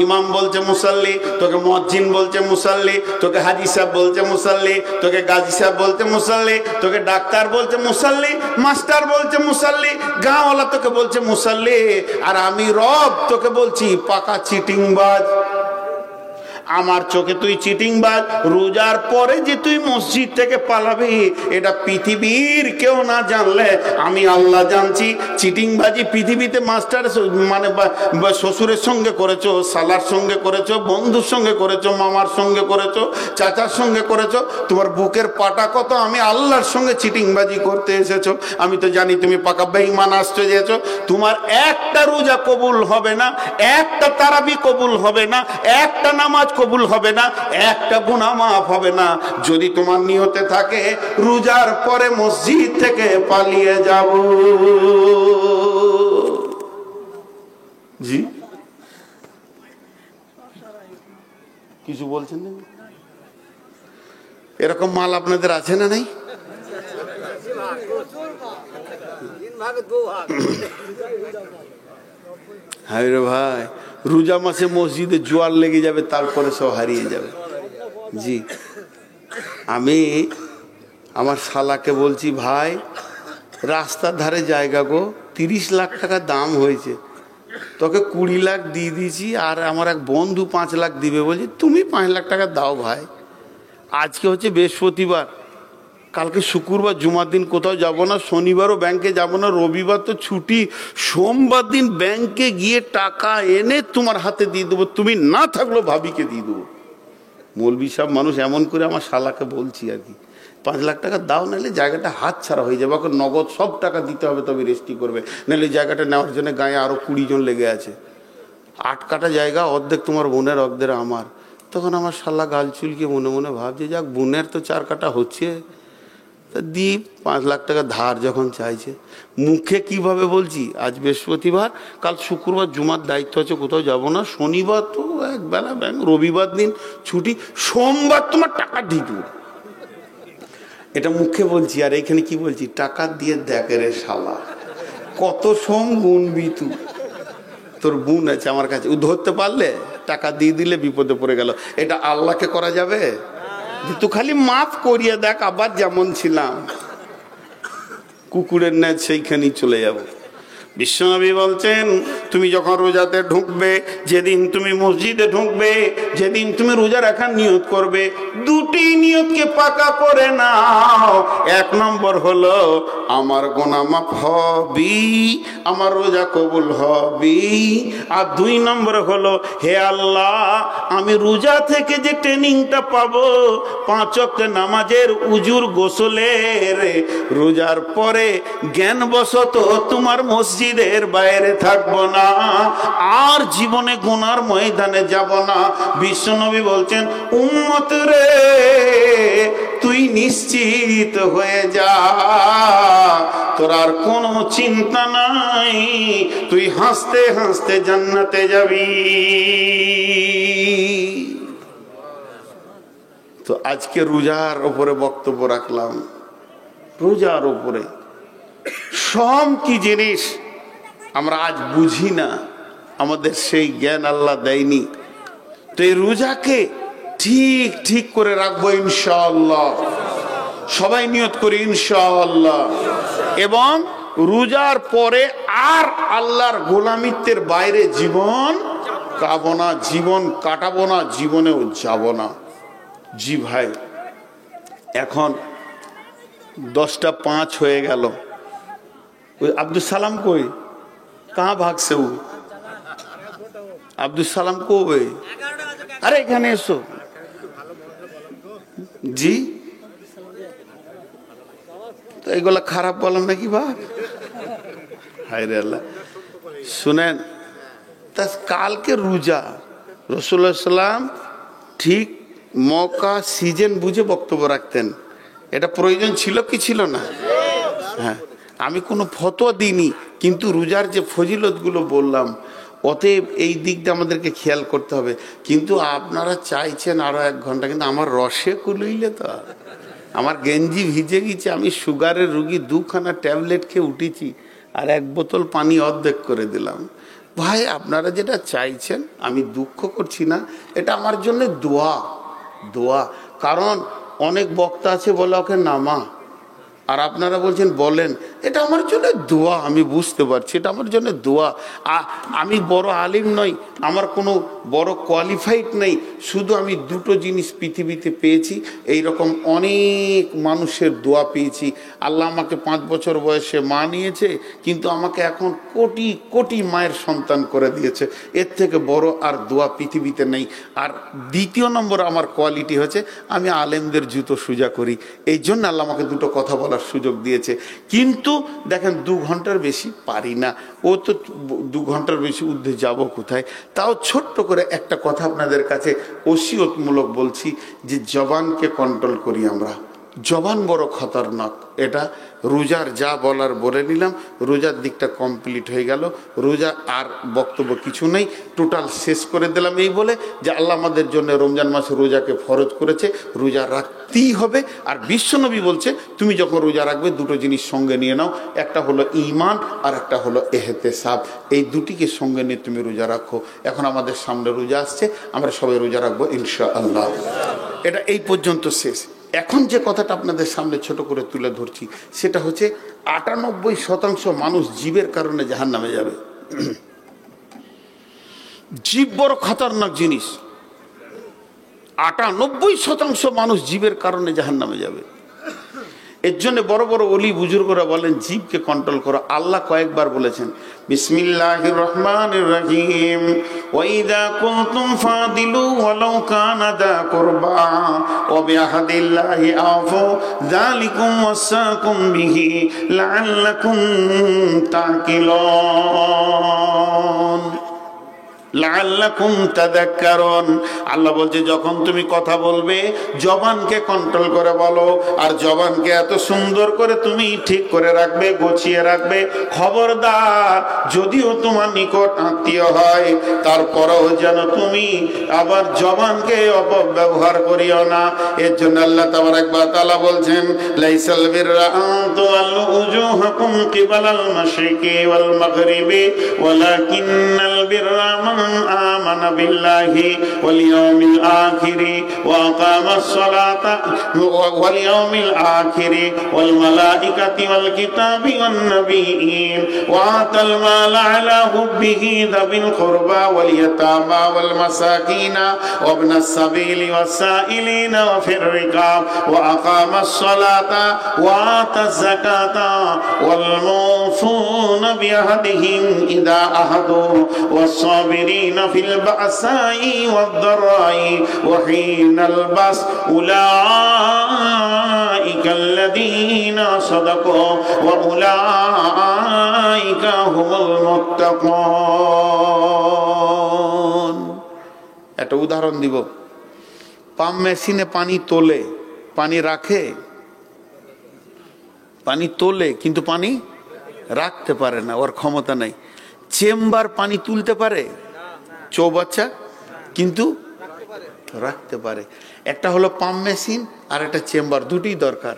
ইমাম বলছে মুসাল্লি, তোকে মুয়াজ্জিন বলছে মুসাল্লি, তোকে হাজি সাহেব বলছে মুসাল্লি, তোকে গাজী সাহেব বলছে মুসাল্লি, তোকে ডাক্তার বলছে মুসাল্লি, মাস্টার বলছে মুসাল্লি, গাঁওয়ালা তোকে বলছে মুসাল্লি। আর আমি রব তোকে বলছি পাকা চিটিংবাজ। আমার চোখে তুই চিটিংবাজ। রোজার পরে যে তুই মসজিদ থেকে পালাবি এটা পৃথিবীর কেউ না জানলে আমি আল্লাহ জানছি। চিটিংবাজি পৃথিবীতে মাস্টার মানে শ্বশুরের সঙ্গে করেছো, সালার সঙ্গে করেছো, বন্ধুর সঙ্গে করেছো, মামার সঙ্গে করেছো, চাচার সঙ্গে করেছো। তোমার বুকের পাটা কত আমি আল্লাহর সঙ্গে চিটিংবাজি করতে এসেছো। আমি তো জানি তুমি পাকা বেঈমান আসতে যেছো। তোমার একটা রোজা কবুল হবে না, একটা তারাবি কবুল হবে না, একটা নামাজ কবুল হবে না, একটা গুনাহ মাফ হবে না যদি তোমার নিয়তে থাকে রোজার পরে মসজিদ থেকে পালিয়ে যাব। জি কিছু বলছেন না? এরকম মাল আপনাদের আছে না নাই? হ্যাঁ রে ভাই, রোজা মাসে মসজিদে জোয়ার লেগে যাবে, তারপরে সব হারিয়ে যাবে। জি আমি আমার শালাকে বলছি ভাই রাস্তার ধারে জায়গা গো 30 লাখ টাকা দাম হয়েছে, তোকে 20 লাখ দিয়ে দিয়েছি, আর আমার এক বন্ধু 5 লাখ দিবে, বলছি তুমি 5 লাখ টাকা দাও ভাই। আজকে হচ্ছে বৃহস্পতিবার, কালকে শুক্রবার, জুমার দিন কোথাও যাব না, শনিবারও ব্যাংকে যাব না, রবিবার তো ছুটি, সোমবার দিন ব্যাংকে গিয়ে টাকা এনে তোমার হাতে দিয়ে দেবো, তুমি না থাকলেও ভাবিকে দিয়ে দেবো। মৌলবি সাহেব মানুষ, এমন করে আমার শালাকে বলছি আর কি, 5 লাখ টাকা দাও, নাহলে জায়গাটা হাত ছাড়া হয়ে যাবে, ওকে নগদ সব টাকা দিতে হবে, তবে রেজিস্ট্রি করবে, নাহলে জায়গাটা নেওয়ার জন্য গায়ে আরও 20 জন লেগে আছে, 8 কাটা জায়গা, অর্ধেক তোমার বোনের, অর্ধেক আমার। তখন আমার শালা গাল চুলকে মনে মনে ভাবছে, যাক বোনের তো 4 কাটা হচ্ছে, তা দি 5 লাখ টাকা ধার যখন চাইছে। মুখে কিভাবে বলছি, আজ বৃহস্পতিবার, কাল শুক্রবার জুমার দায়িত্ব আছে, কোথাও যাব না, শনিবার তো একবেলা ব্যাংক, রবিবার দিন ছুটি, সোমবার তোমার টাকা দিয়ে দেবো, এটা মুখে বলছি। আর এখানে কি বলছি, টাকা দিয়ে দেখে রে শালা, কত সোম গুনবি তুই, তোর বোন আছে আমার কাছে, ও ধরতে পারলে টাকা দিয়ে দিলে বিপদে পড়ে গেল। এটা আল্লাহকে করা যাবে? তুই খালি মাফ করিয়ে দেখ, আবার যেমন ছিলাম কুকুরের ন্যায় সেইখানেই চলে যাব। বিশ্বনবী বলছেন, তুমি যখন রোজাতে ঢুকবে, যেদিন তুমি মসজিদে ঢুকবে, যেদিন তুমি রোজা রাখার নিয়ত করবে, 2টি নিয়তকে পাকা করে নাও। 1 নম্বর হলো আমার গুনাহ মাফ হবে, আমার রোজা কবুল হবে। আর 2 নম্বর হলো, হে আল্লাহ, আমি রোজা থেকে যে ট্রেনিংটা পাবো, 5 ওয়াক্ত নামাজের, উজুর, গোসলের, রোজার পরে জ্ঞানবশত তোমার মসজিদের বাইরে থাকবো না, আর জীবনে গুনার ময়দানে যাব না। বিশ্বনবী বলছেন, উম্মত রে, তুই নিশ্চিত হয়ে যা, তোর আর কোনো চিন্তা নাই, তুই হাসতে হাসতে জান্নাতে যাবি। তো আজকে রোজার উপরে বক্তব্য রাখলাম, রোজার উপরে। সব কি জিনিস আমরা আজ বুঝি না, আমাদের সেই জ্ঞান আল্লাহ দেয়নি। তো এই রোজাকে ঠিক ঠিক করে রাখবো ইনশাআল্লাহ, সবাই নিয়ত করি ইনশাআল্লাহ। এবং রোজার পরে আর আল্লাহর গোলামিত্বের বাইরে জীবন কাটাবো না, জীবন কাটাবো না, জীবনেও যাব না। জি ভাই, এখন 10টা 5 হয়ে গেল। ওই আব্দুল সালাম কই, কাহা ভাগছে ও? আব্দুল সালাম কই? আরে এখানে এসো। জি, তো এগুলা খারাপ বললাম নাকি বা? হায় রে আল্লাহ। শুনেন, তা কালকে রোজা, রাসূলুল্লাহ সাল্লাম ঠিক মৌকা সিজন বুঝে বক্তব্য রাখতেন। এটা প্রয়োজন ছিল কি ছিল না? হ্যাঁ, আমি কোনো ফতোয়া দিইনি, কিন্তু রোজার যে ফজিলতগুলো বললাম, অতএব এই দিকটা আমাদেরকে খেয়াল করতে হবে। কিন্তু আপনারা চাইছেন আরো 1 ঘন্টা, কিন্তু আমার রসে কুলইলে তো, আমার গেঞ্জি ভিজে গেছে, আমি সুগারের রুগী, 2খানা ট্যাবলেট খেয়ে উঠেছি, আর 1 বোতল পানি অর্ধেক করে দিলাম। ভাই, আপনারা যেটা চাইছেন, আমি দুঃখ করছি না, এটা আমার জন্য দোয়া, দোয়া। কারণ অনেক বক্তা আছে বলে ওকে নামা, আর আপনারা বলছেন বলেন, এটা আমার জন্য দোয়া। আমি বুঝতে পারছি এটা আমার জন্য দোয়া। আমি বড় আলিম নই, আমার কোনো বড় কোয়ালিফাইড নেই, শুধু আমি 2টো জিনিস পৃথিবীতে পেয়েছি, এই রকম অনেক মানুষের দোয়া পেয়েছি। আল্লাহ আমাকে 5 বছর বয়সে মা নিয়েছে, কিন্তু আমাকে এখন কোটি কোটি মায়ের সন্তান করে দিয়েছে। এর থেকে বড় আর দোয়া পৃথিবীতে নেই। আর 2 নম্বর আমার কোয়ালিটি হচ্ছে, আমি আলেমদের জুতো সোজা করি, এই জন্য আল্লাহ আমাকে 2টো কথা বলার সুযোগ দিয়েছে। কিন্তু দেখেন 2 ঘন্টার বেশি পারি না, ও তো 2 ঘন্টার বেশি ঊর্ধ্বে যাব কোথায়। তাও ছোট্ট করে একটা কথা আপনাদের কাছে ওসিয়তমূলক বলছি, যে জবানকে কন্ট্রোল করি আমরা। জবান বড় খতরনাক। এটা রোজার যা বলার বলে নিলাম, রোজার দিকটা কমপ্লিট হয়ে গেল। রোজা আর বক্তব্য কিছু নেই, টোটাল শেষ করে দিলাম এই বলে যে আল্লাহ আমাদের জন্য রমজান মাসে রোজাকে ফরজ করেছে, রোজা রাখতেই হবে। আর বিশ্বনবী বলছে, তুমি যখন রোজা রাখবে 2টো জিনিস সঙ্গে নিয়ে নাও, একটা হলো ঈমান আর একটা হলো ইহতিসাব। এই 2টিকে সঙ্গে নিয়ে তুমি রোজা রাখো। এখন আমাদের সামনে রোজা আসছে, আমরা সবাই রোজা রাখবো ইনশাআল্লাহ। এটা এই পর্যন্ত শেষ। এখন যে কথাটা আপনাদের সামনে ছোট করে তুলে ধরছি, সেটা হচ্ছে 98% মানুষ জীবের কারণে জাহান্নামে যাবে। জীব বড় খতরনাক জিনিস। 98% মানুষ জীবের কারণে জাহান্নামে যাবে। এর জন্য বড় বড় ওলি বুজুর্গরা বলেন জীবকে কন্ট্রোল করো। আল্লাহ কয়েকবার বলেছেন বিসমিল্লাহির রহমানির রহিম, ওয়া ইযা কুনতুম ফাদিলু ওয়ালাউ কানা দা কুরবা ওয়া বিআহদিল্লাহি আফু যালিকুম ওয়াসাকুম বিহি লাআল্লাকুম তাকিলুন লাআল্লাকুম তাযাক্কারুন। আল্লাহ বলছে যখন তুমি কথা বলবে জবানকে কন্ট্রোল করে বলো, আর জবানকে এত সুন্দর করে তুমি ঠিক করে রাখবে, গোছিয়ে রাখবে। খবরদার, যদিও তোমার নিকট আত্মীয় হয় তারপরেও যেন তুমি আবার জবানকে অপব্যবহার করিও না। এর জন্য আল্লাহ তাবারাক ওয়া তাআলা বলছেন লাইসাল বিররা আন তুওয়াল্লু উজুহাকুম কিবালাল মাশরিকি ওয়াল মাগরিবি ওয়ালাকিন্নাল বিররা آمن بالله واليوم الآخر وأقام الصلاة واليوم الآخر والملائكة والكتاب والنبيين وآتى المال على حبه ذوي القربى واليتامى والمساكين وابن السبيل والسائلين وفي الرقاب وأقام الصلاة وآتى الزكاة والموفون بعهدهم إذا عاهدوا والصابرين في البأساء والضراء وحين البأس أولئك الذين صدقوا وأولئك هم المتقون। একটা উদাহরণ দিব। পাম্প মেশিনে পানি তোলে, পানি রাখে, পানি তোলে কিন্তু পানি রাখতে পারে না, ওর ক্ষমতা নাই। চেম্বার পানি তুলতে পারে চৌবাচ্চা, কিন্তু রাখতে পারে। একটা হলো পাম্প মেশিন আর একটা চেম্বার, দুটোই দরকার।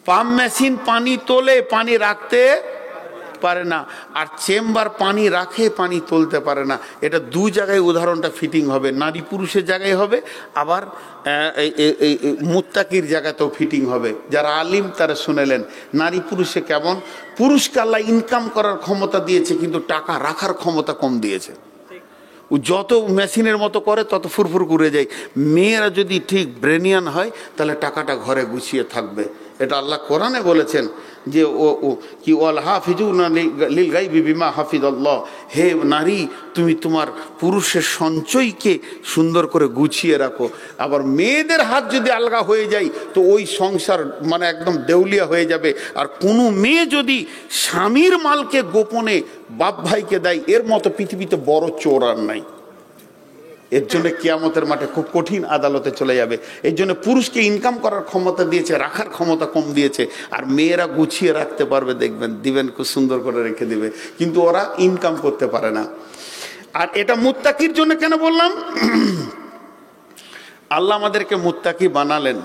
পাম্প মেশিন পানি তোলে, পানি রাখতে পারে না, আর চেম্বার পানি রাখে, পানি তুলতে পারে না। এটা দু জায়গায় উদাহরণটা ফিটিং হবে, নারী পুরুষের জায়গায় হবে, আবার মুত্তাকির জায়গাতেও ফিটিং হবে। যারা আলিম তারা শুনেলেন নারী পুরুষে কেমন। পুরুষকে আল্লাহ ইনকাম করার ক্ষমতা দিয়েছে, কিন্তু টাকা রাখার ক্ষমতা কম দিয়েছে। ও যত মেশিনের মতো করে তত ফুরফুর করে যায়। মেয়েরা যদি ঠিক ব্রেনিয়ান হয় তাহলে টাকাটা ঘরে গুছিয়ে থাকবে। এটা আল্লাহ কোরআনে বলেছেন যে ও কি ওয়াল হাফিজুনা লিল গায়বি বিমা হাফিজাল্লাহ। হে নারী, তুমি তোমার পুরুষের সঞ্চয়কে সুন্দর করে গুছিয়ে রাখো। আবার মেয়েদের হাত যদি আলগা হয়ে যায় তো ওই সংসার মানে একদম দেউলিয়া হয়ে যাবে। আর কোনো মেয়ে যদি স্বামীর মালকে গোপনে বাপ ভাইকে দেয়, এর মতো পৃথিবীতে বড় চোর আর নাই। এর জন্য কিয়ামতের মাঠে খুব কঠিন আদালতে চলে যাবে। এর জন্য পুরুষকে ইনকাম করার ক্ষমতা দিয়েছে, রাখার ক্ষমতা কম দিয়েছে। আর মেয়েরা গুছিয়ে রাখতে পারবে, দেখবেন দিবেন খুব সুন্দর করে রেখে দিবে, কিন্তু ওরা ইনকাম করতে পারে না। আর এটা মুত্তাকির জন্য কেন বললাম? আল্লাহ আমাদেরকে মুত্তাকি বানালেন।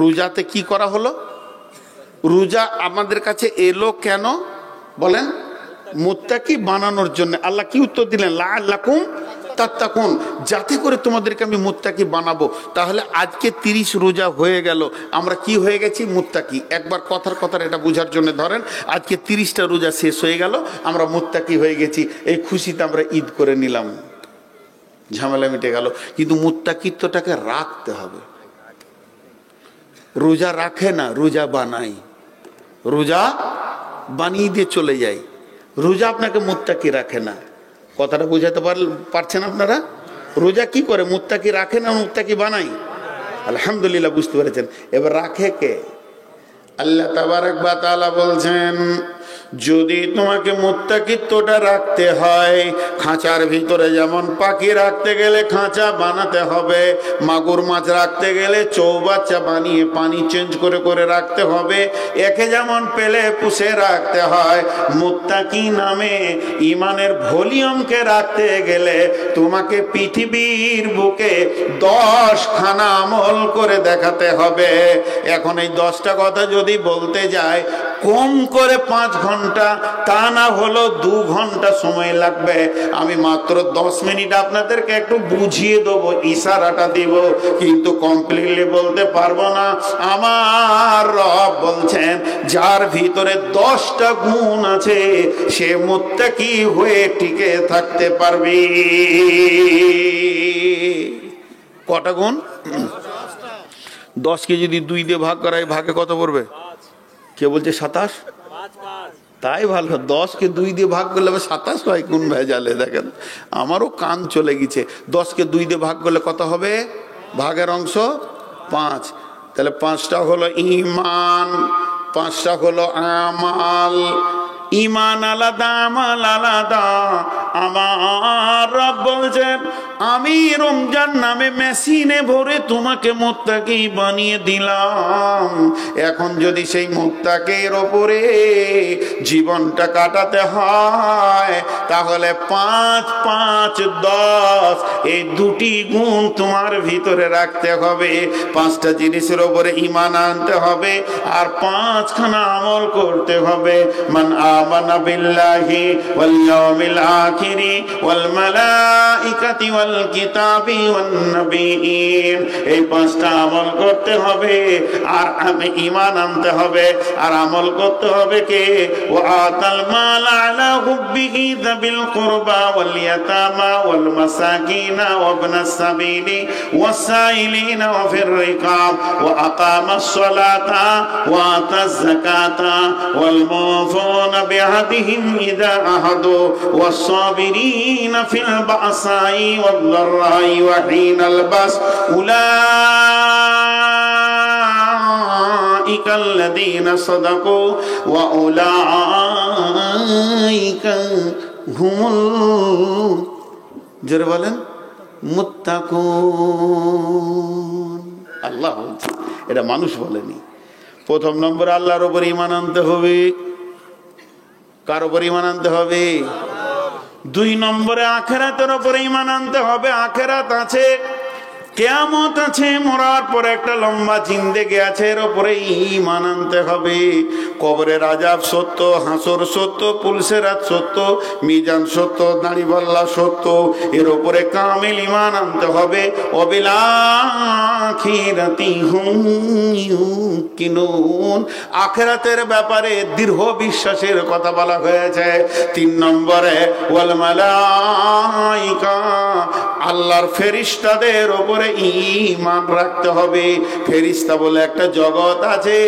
রোজাতে কি করা হলো? রোজা আমাদের কাছে এলো কেন বলেন? মুত্তাকি বানানোর জন্য। আল্লাহ কি উত্তর দিলেন? লাআল্লাকুম তাত্তাকুন, যাতে করে তোমাদেরকে আমি মুত্তাকি বানাবো। তাহলে আজকে 30 রোজা হয়ে গেল, আমরা কি হয়ে গেছি? মুত্তাকি। একবার কথার এটা বোঝার জন্য ধরেন, আজকে 30টা রোজা শেষ হয়ে গেল, আমরা মুত্তাকি হয়ে গেছি। এই খুশিতে আমরা ঈদ করে নিলাম, ঝামেলা মিটে গেল। কিন্তু মুত্তাকিত্বটাকে রাখতে হবে। রোজা রাখে না, রোজা বানাই। রোজা বানিয়ে দিয়ে চলে যায়। রোজা আপনাকে মুত্তাকি রাখে না। কথাটা বোঝাতে পারছেন আপনারা? রোজা কি করে? মুত্তাকি রাখে না, মুত্তাকি বানাই। আলহামদুলিল্লাহ, বুঝতে পেরেছেন। এবার রাখে কে? আল্লাহ তাবারক ওয়া তাআলা বলছেন, যদি তোমাকে মুত্তাকিত্বটা রাখতে হয়, খাঁচার ভিতরে যেমন পাখি রাখতে গেলে খাঁচা বানাতে হবে, মাগুর মাছ রাখতে গেলে চৌবাচ্চা বানিয়ে পানি চেঞ্জ করে করে রাখতে হবে, একে যেমন পেলে পুষে রাখতে হয়, মুত্তাকি নামে ইমানের ভলিউমকে রাখতে গেলে তোমাকে পৃথিবীর বুকে 10 খানা আমল করে দেখাতে হবে। এখন এই 10টা কথা যদি বলতে যায় কম করে 5 ঘন্টা, তা না হলো 2 ঘন্টা সময় লাগবে। আমি মাত্র 10 মিনিট আপনাদেরকে একটু বুঝিয়ে দেবো, ইশারাটা দিব, কিন্তু কমপ্লিটলি বলতে পারবো না। আমার রব বলছেন যার ভিতরে 10টা গুণ আছে সে মুত্তাকি হয়ে টিকে থাকতে পারবে। কটা গুণ? 10কে যদি 2 দিয়ে ভাগ করা হয়, ভাগে কত পড়বে? কে বলছে 27? তাই ভালো, 10কে 2 দিয়ে ভাগ করলে 27 হয়? কোন ভেজালে? দেখেন আমারও কান চলে গেছে। 10কে 2 দিয়ে ভাগ করলে কত হবে? ভাগের অংশ 5। তাহলে 5টা হলো ঈমান, 5টা হলো আমাল। ঈমান আলাদা, আমাল আলাদা। আমার রব বলছেন আমি রমজান নামে মেশিনে ভরে তোমাকে মুত্তাকি বানিয়ে দিলাম। এখন যদি সেই মুত্তাকির ওপরে জীবনটা কাটাতে হয় তাহলে 5, 5, 10 এই 2টি গুণ তোমার ভিতরে রাখতে হবে। 5টা জিনিসের ওপরে ঈমান আনতে হবে আর 5খানা আমল করতে হবে। মান আমানা বিল্লাহি ওয়াল ইয়াউমিল আখিরি ওয়াল মালাইকাতি ওয়াল কিতাবি ওয়ান নবিয়্যিন, এই 5টা আমল করতে হবে আর আমি ঈমান আনতে হবে আর আমল করতে হবে কে? ওয়া আতাল মাল আলা হুব্বিহি যাবিল কুরবা ওয়াল ইয়াতামা ওয়াল মাসাকিনা ওয়া ইবনাস সাবিলি ওয়াস সাইলিনা ওয়া ফির রিকাব ওয়া আকামাস সালাতা ওয়া আতাজ যাকাতা ওয়াল মুফুনা বিআহদিহিম ইযা আহাদু ওয়াস সাবিরিনা ফিল বাসাই ওয়াদ দাররাই ওয়া হিনাল বাস উলাইকাল লাযীনা সাদাকু ওয়া উলাইকা হুমুল, জোরে বলেন, মুত্তাকুন। আল্লাহ বলছে, এটা মানুষ বলেনি। প্রথম নম্বরে আল্লাহর উপর ঈমান আনতে হবে। কার উপর ঈমান আনতে হবে? 2 নম্বরে আখিরাতের উপর ঈমান আনতে হবে। আখিরাত আছে, কিয়ামত আছে, মরার পর একটা লম্বা জিন্দেগি আছে, এর উপরে ঈমান আনতে হবে। কবরের আযাব সত্য, হাসর সত্য, পুলসিরাত সত্য, মিজান সত্য, দাড়িপাল্লা সত্য, এর উপরে কামিল ঈমান আনতে হবে। ওয়াবিল আখিরাতি হুম ইউকিনুন, আখিরাতের ব্যাপারে দৃঢ় বিশ্বাসের কথা বলা হয়েছে। 3 নম্বরে ওয়াল মালাইকা, আল্লাহর ফেরেশতাদের উপরে ঈমান রাখতে হবে। ফেরেশতা বলে একটা জগৎ আছে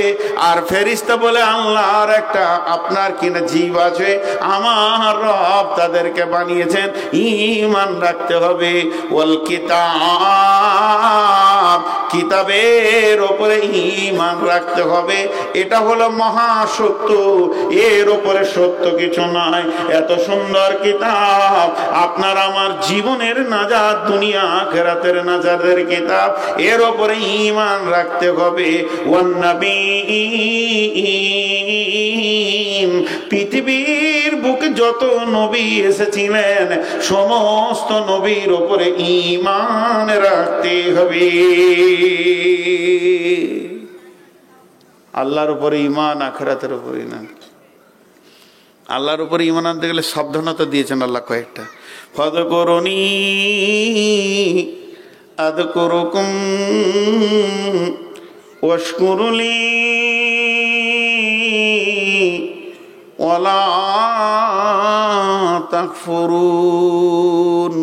আর ফেরেশতা বলে আল্লাহর একটা আপনার কিনা জীব আছে। আমার রব তাদেরকে বানিয়েছেন, ঈমান রাখতে হবে। ওয়াল কিতাব, কিতাবের উপরে ঈমান রাখতে হবে। এটা হলো মহা সত্য, এর উপরে সত্য কিছু নয়। এত সুন্দর কিতাব, আপনার আমার জীবনের নাজাত, দুনিয়া আখিরাতের নাজাতের কিতাব, এর উপরে ঈমান রাখতে হবে। ওয়ান নবিয়্যিন, পৃথিবীর বুকে যত নবী এসেছিলেন সমস্ত নবীর উপরে ঈমান রাখতে হবে। আল্লাহর উপরে ঈমান, আখিরাতের উপরে ঈমান। আল্লাহর উপরে ঈমান আনতে গেলে সাবধানতা দিয়েছেন আল্লাহ কয়েকটা। ফাযকুরুনি আযকুরুকুম ওয়াশকুরুলি ওয়ালা তাকফুরুন।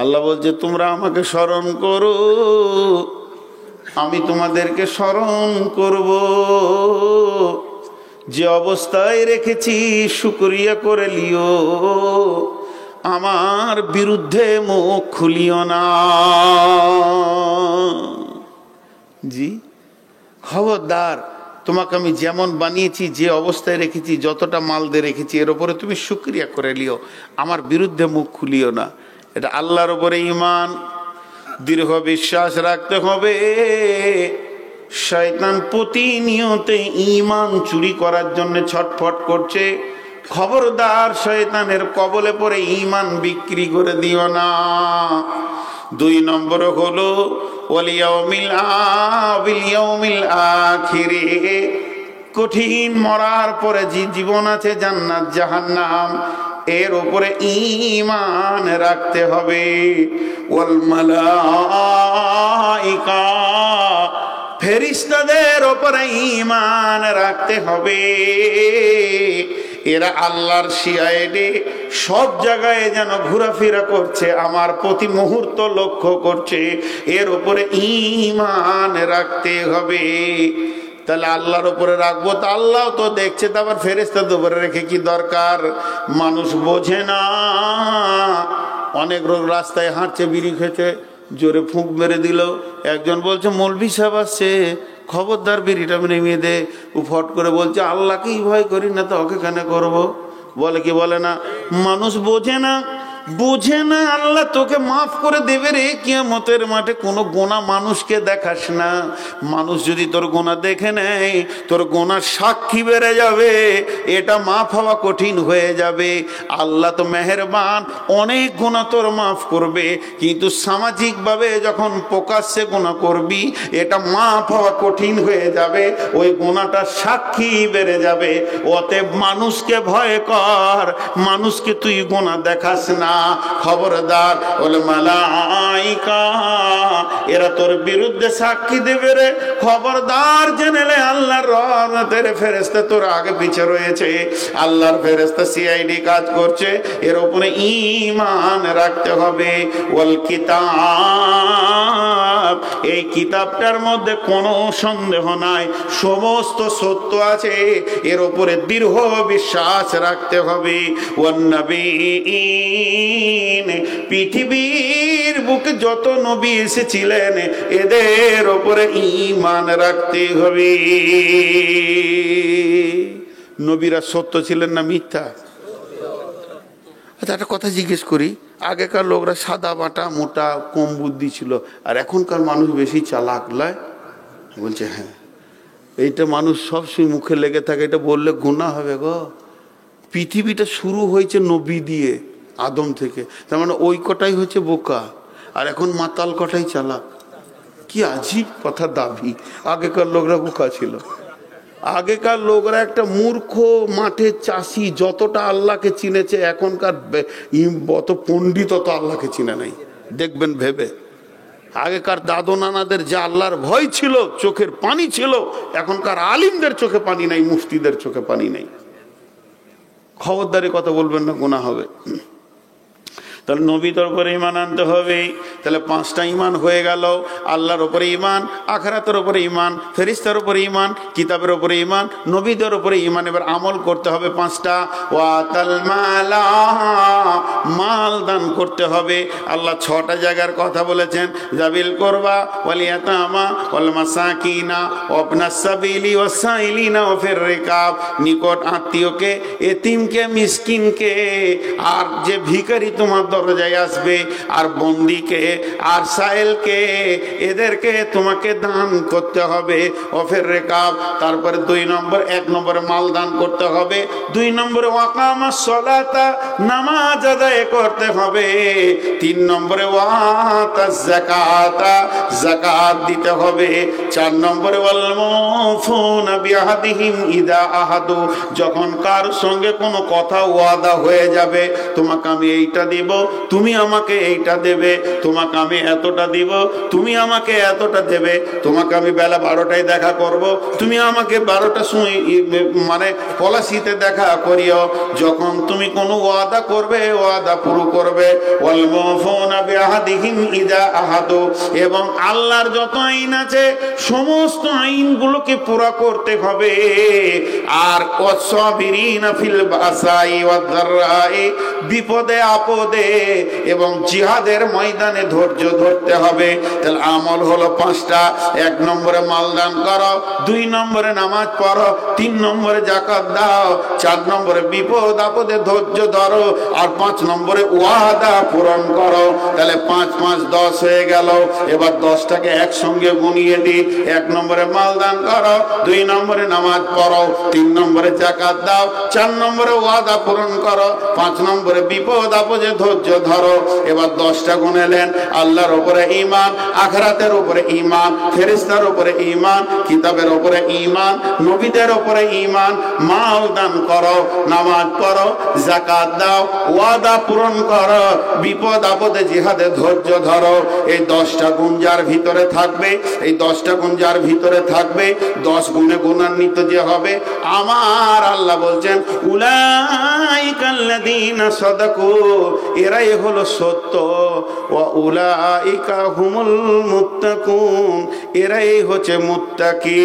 আল্লাহ বলছে তোমরা আমাকে স্মরণ করো, আমি তোমাদেরকে স্মরণ করব। যে অবস্থায় রেখেছি শুকরিয়া করে লিও, আমার বিরুদ্ধে মুখ খুলিও না। জি, খবরদার, তোমাকে আমি যেমন বানিয়েছি, যে অবস্থায় রেখেছি, যতটা মাল দিয়ে রেখেছি, এর উপরে তুমি শুকরিয়া করে লিও, আমার বিরুদ্ধে মুখ খুলিও না। এটা আল্লাহর উপরে ঈমান, দৃঢ় বিশ্বাস রাখতে হবে। শয়তান প্রতিনিয়ত ঈমান চুরি করার জন্য ছটফট করছে। খবরদার, শয়তানের কবলে পড়ে ঈমান বিক্রি করে দিও না। 2 নম্বর হলো ওয়াল ইয়াউমিল আখিরে, কঠিন মরার পরে যে জীবন আছে জান্নাত জাহান্নাম, এর উপরে ঈমান রাখতে হবে। ওয়াল মালাইকা, ফেরেশতাদের উপরে ঈমান রাখতে হবে। এরা আল্লাহর সিআইডি, সব জায়গায় যেন ঘোরাফেরা করছে, আমার প্রতি মুহূর্ত লক্ষ্য করছে, এর উপরে ঈমান রাখতে হবে। তাহলে আল্লাহর উপরে রাখবো, তো আল্লাহ তো দেখছে, তো আবার ফেরেশতাদের উপরে রেখে কি দরকার? মানুষ বোঝে না। অনেক লোক রাস্তায় হাঁটছে, বিড়ি খেতে, জোরে ফুঁক মেরে দিল, একজন বলছে মৌলভী সাহেব আসছে, খবরদার বিড়িটা নেমিয়ে দে। ও ফট করে বলছে আল্লাহকেই ভয় করি না, তো ওকে কেন করবো? বলে কি বলে না? মানুষ বোঝে না, বুঝে না। আল্লাহ তোকে মাফ করে দেবে রে কিয়ামতের মাঠে। কোনো গোনা মানুষকে দেখাস না। মানুষ যদি তোর গোনা দেখে নেয়, তোর গোনার সাক্ষী বেড়ে যাবে, এটা মাফ হওয়া কঠিন হয়ে যাবে। আল্লাহ তো মেহেরবান, অনেক গোনা তোর মাফ করবে, কিন্তু সামাজিকভাবে যখন প্রকাশ্যে গোনা করবি, এটা মাফ হওয়া কঠিন হয়ে যাবে, ওই গোনাটার সাক্ষী বেড়ে যাবে। অতএব মানুষকে ভয় কর, মানুষকে তুই গোনা দেখাস না। খবরদার, ওল মালাইকা, এরা তোর বিরুদ্ধে সাক্ষী দেবে রে। খবরদার, জেনে নে আল্লাহর রহমতের ফেরেশতা তোর আগে পিছে রয়েছে। আল্লাহর ফেরেশতা সিআইডি কাজ করছে, এর উপরে ঈমান রাখতে হবে। ওয়াল কিতাব, এই কিতাবটার মধ্যে কোনো সন্দেহ নাই, সমস্ত সত্য আছে, এর উপরে দৃঢ় বিশ্বাস রাখতে হবে। ওয়ান নবীন, পৃথিবীর বুকে যত নবী এসেছিলেন, এদের উপরে ঈমান রাখতে হবে। নবীরা সত্য ছিলেন না মিথ্যা? আচ্ছা, একটা কথা জিজ্ঞেস করি, আগেকার লোকরা সাদা বাটা মোটা কম বুদ্ধি ছিল, আর এখনকার মানুষ বেশি চালাক লয়? বলছে হ্যাঁ। এইটা মানুষ সবসময় মুখে লেগে থাকে, এটা বললে গুনাহ হবে গো। পৃথিবীটা শুরু হয়েছে নবী দিয়ে, আদম থেকে, তার মানে ওই কটাই হচ্ছে বোকা, আর এখন মাতাল কটাই চালাক। কি আজীব কথা দাবি। আগেকার লোকরা বোকা ছিল। আগেকার লোকরা একটা মূর্খ মাঠের চাষি যতটা আল্লাহকে চিনেছে, এখনকার অত পণ্ডিত তো আল্লাহকে চিনে নাই, দেখবেন ভেবে। আগেকার দাদু নানাদের যা আল্লাহর ভয় ছিল, চোখের পানি ছিল, এখনকার আলিমদের চোখে পানি নাই, মুফতিদের চোখে পানি নাই। খবরদারি কথা বলবেন না, গুনাহ হবে। তাহলে নবীদের উপরে ঈমান আনতে হবে। তাহলে 5টা ঈমান হয়ে গেল। আল্লাহর উপরে ঈমান, আখিরাতের উপরে ঈমান, ফেরেশতার উপরে ঈমান, কিতাবের উপরে ঈমান, নবীদের উপরে ঈমান। এবার আমল করতে হবে 5টা। ওয়াতাল মালা, মাল দান করতে হবে। আল্লাহ 6টা জায়গার কথা বলেছেন, জাবিল করবা ওয়াল ইয়াতামা ওয়াল মাসাকিনা ওয়াবনাস সাবিলি ওয়াসাইলিনা ওয়া ফির রিকাব, নিকট আত্মীয়কে, এতিমকে, মিসকিনকে, আর যে ভিখারি তোমার দরজায় আসবে, আর বন্দিকে, আর সাইলকে, এদেরকে তোমাকে দান করতে হবে। ওফের রেকাব, তারপরে 2 নম্বর, 1 নম্বরে মাল দান করতে হবে, 2 নম্বরে ওয়াকামাস সালাতা, নামাজ আদায় করতে হবে, 3 নম্বরে ওয়াতাজ যাকাতা, যাকাত দিতে হবে, 4 নম্বরে ওয়াল মুফুনা বিআহদিহিম ইদা আহাদু, যখন কার সঙ্গে কোনো কথা ওয়াদা হয়ে যাবে, তোমাকে আমি এইটা দিব, তুমি আমাকে এইটা দেবে, তোমাকে আমি এতটা দিব, তুমি আমাকে এতটা দেবে, তোমাকে আমি বেলা 12টায় দেখা করব, তুমি আমাকে 12টার সময় মানে পলাশিতে দেখা করিও। যখন তুমি কোনো ওয়াদা করবে, ওয়াদা পুরো করবে। ওয়াল মুফুনা বিআহদিহিম ইদা আহাদু, এবং আল্লাহর যত আইন আছে সমস্ত আইনগুলোকে পুরা করতে হবে। আর ওয়াসসাবিরিনা ফিল বাসাই ওয়াদ দাররাই, বিপদে আপদে এবং জিহাদের ময়দানে ধৈর্য ধরতে হবে। তাহলে আমল হলো 5টা। 1 নম্বরে মাল দান করো, 2 নম্বরে নামাজ পড়ো, 3 নম্বরে যাকাত দাও, 4 নম্বরে বিপদ আপদে ধৈর্য ধরো, আর 5 নম্বরে ওয়াদা পূরণ করো। তাহলে 5 5 10 হয়ে গেল। এবার 10টাকে একসঙ্গে গুনিয়ে দিই। 1 নম্বরে মাল দান করো, 2 নম্বরে নামাজ পড়ো, 3 নম্বরে যাকাত দাও, 4 নম্বরে ওয়াদা পূরণ করো, 5 নম্বরে বিপদ আপদে ধৈর্য ধরো। এবার 10টা গুনেলেন। আল্লাহর উপরে ঈমান, আখিরাতের উপরে ঈমান, ফেরেশতার উপরে ঈমান, কিতাবের উপরে ঈমান, নবীদের উপরে ঈমান, মাল দান করো, নামাজ পড়ো, যাকাত দাও, ওয়াদা পূরণ করো, বিপদ আপদে জিহাদে ধৈর্য ধরো। এই 10টা গুণ যার ভিতরে থাকবে, এই 10টা গুণ যার ভিতরে থাকবে, 10 গুণে গুণান্বিত যে হবে, আমার আল্লাহ বলছেন উলাইকাল্লাযীনা সাদাকু, এরাই হলো সত্য, ওয়া উলাইকা হুমুল মুত্তাকুন, এরাই হচ্ছে মুত্তাকি।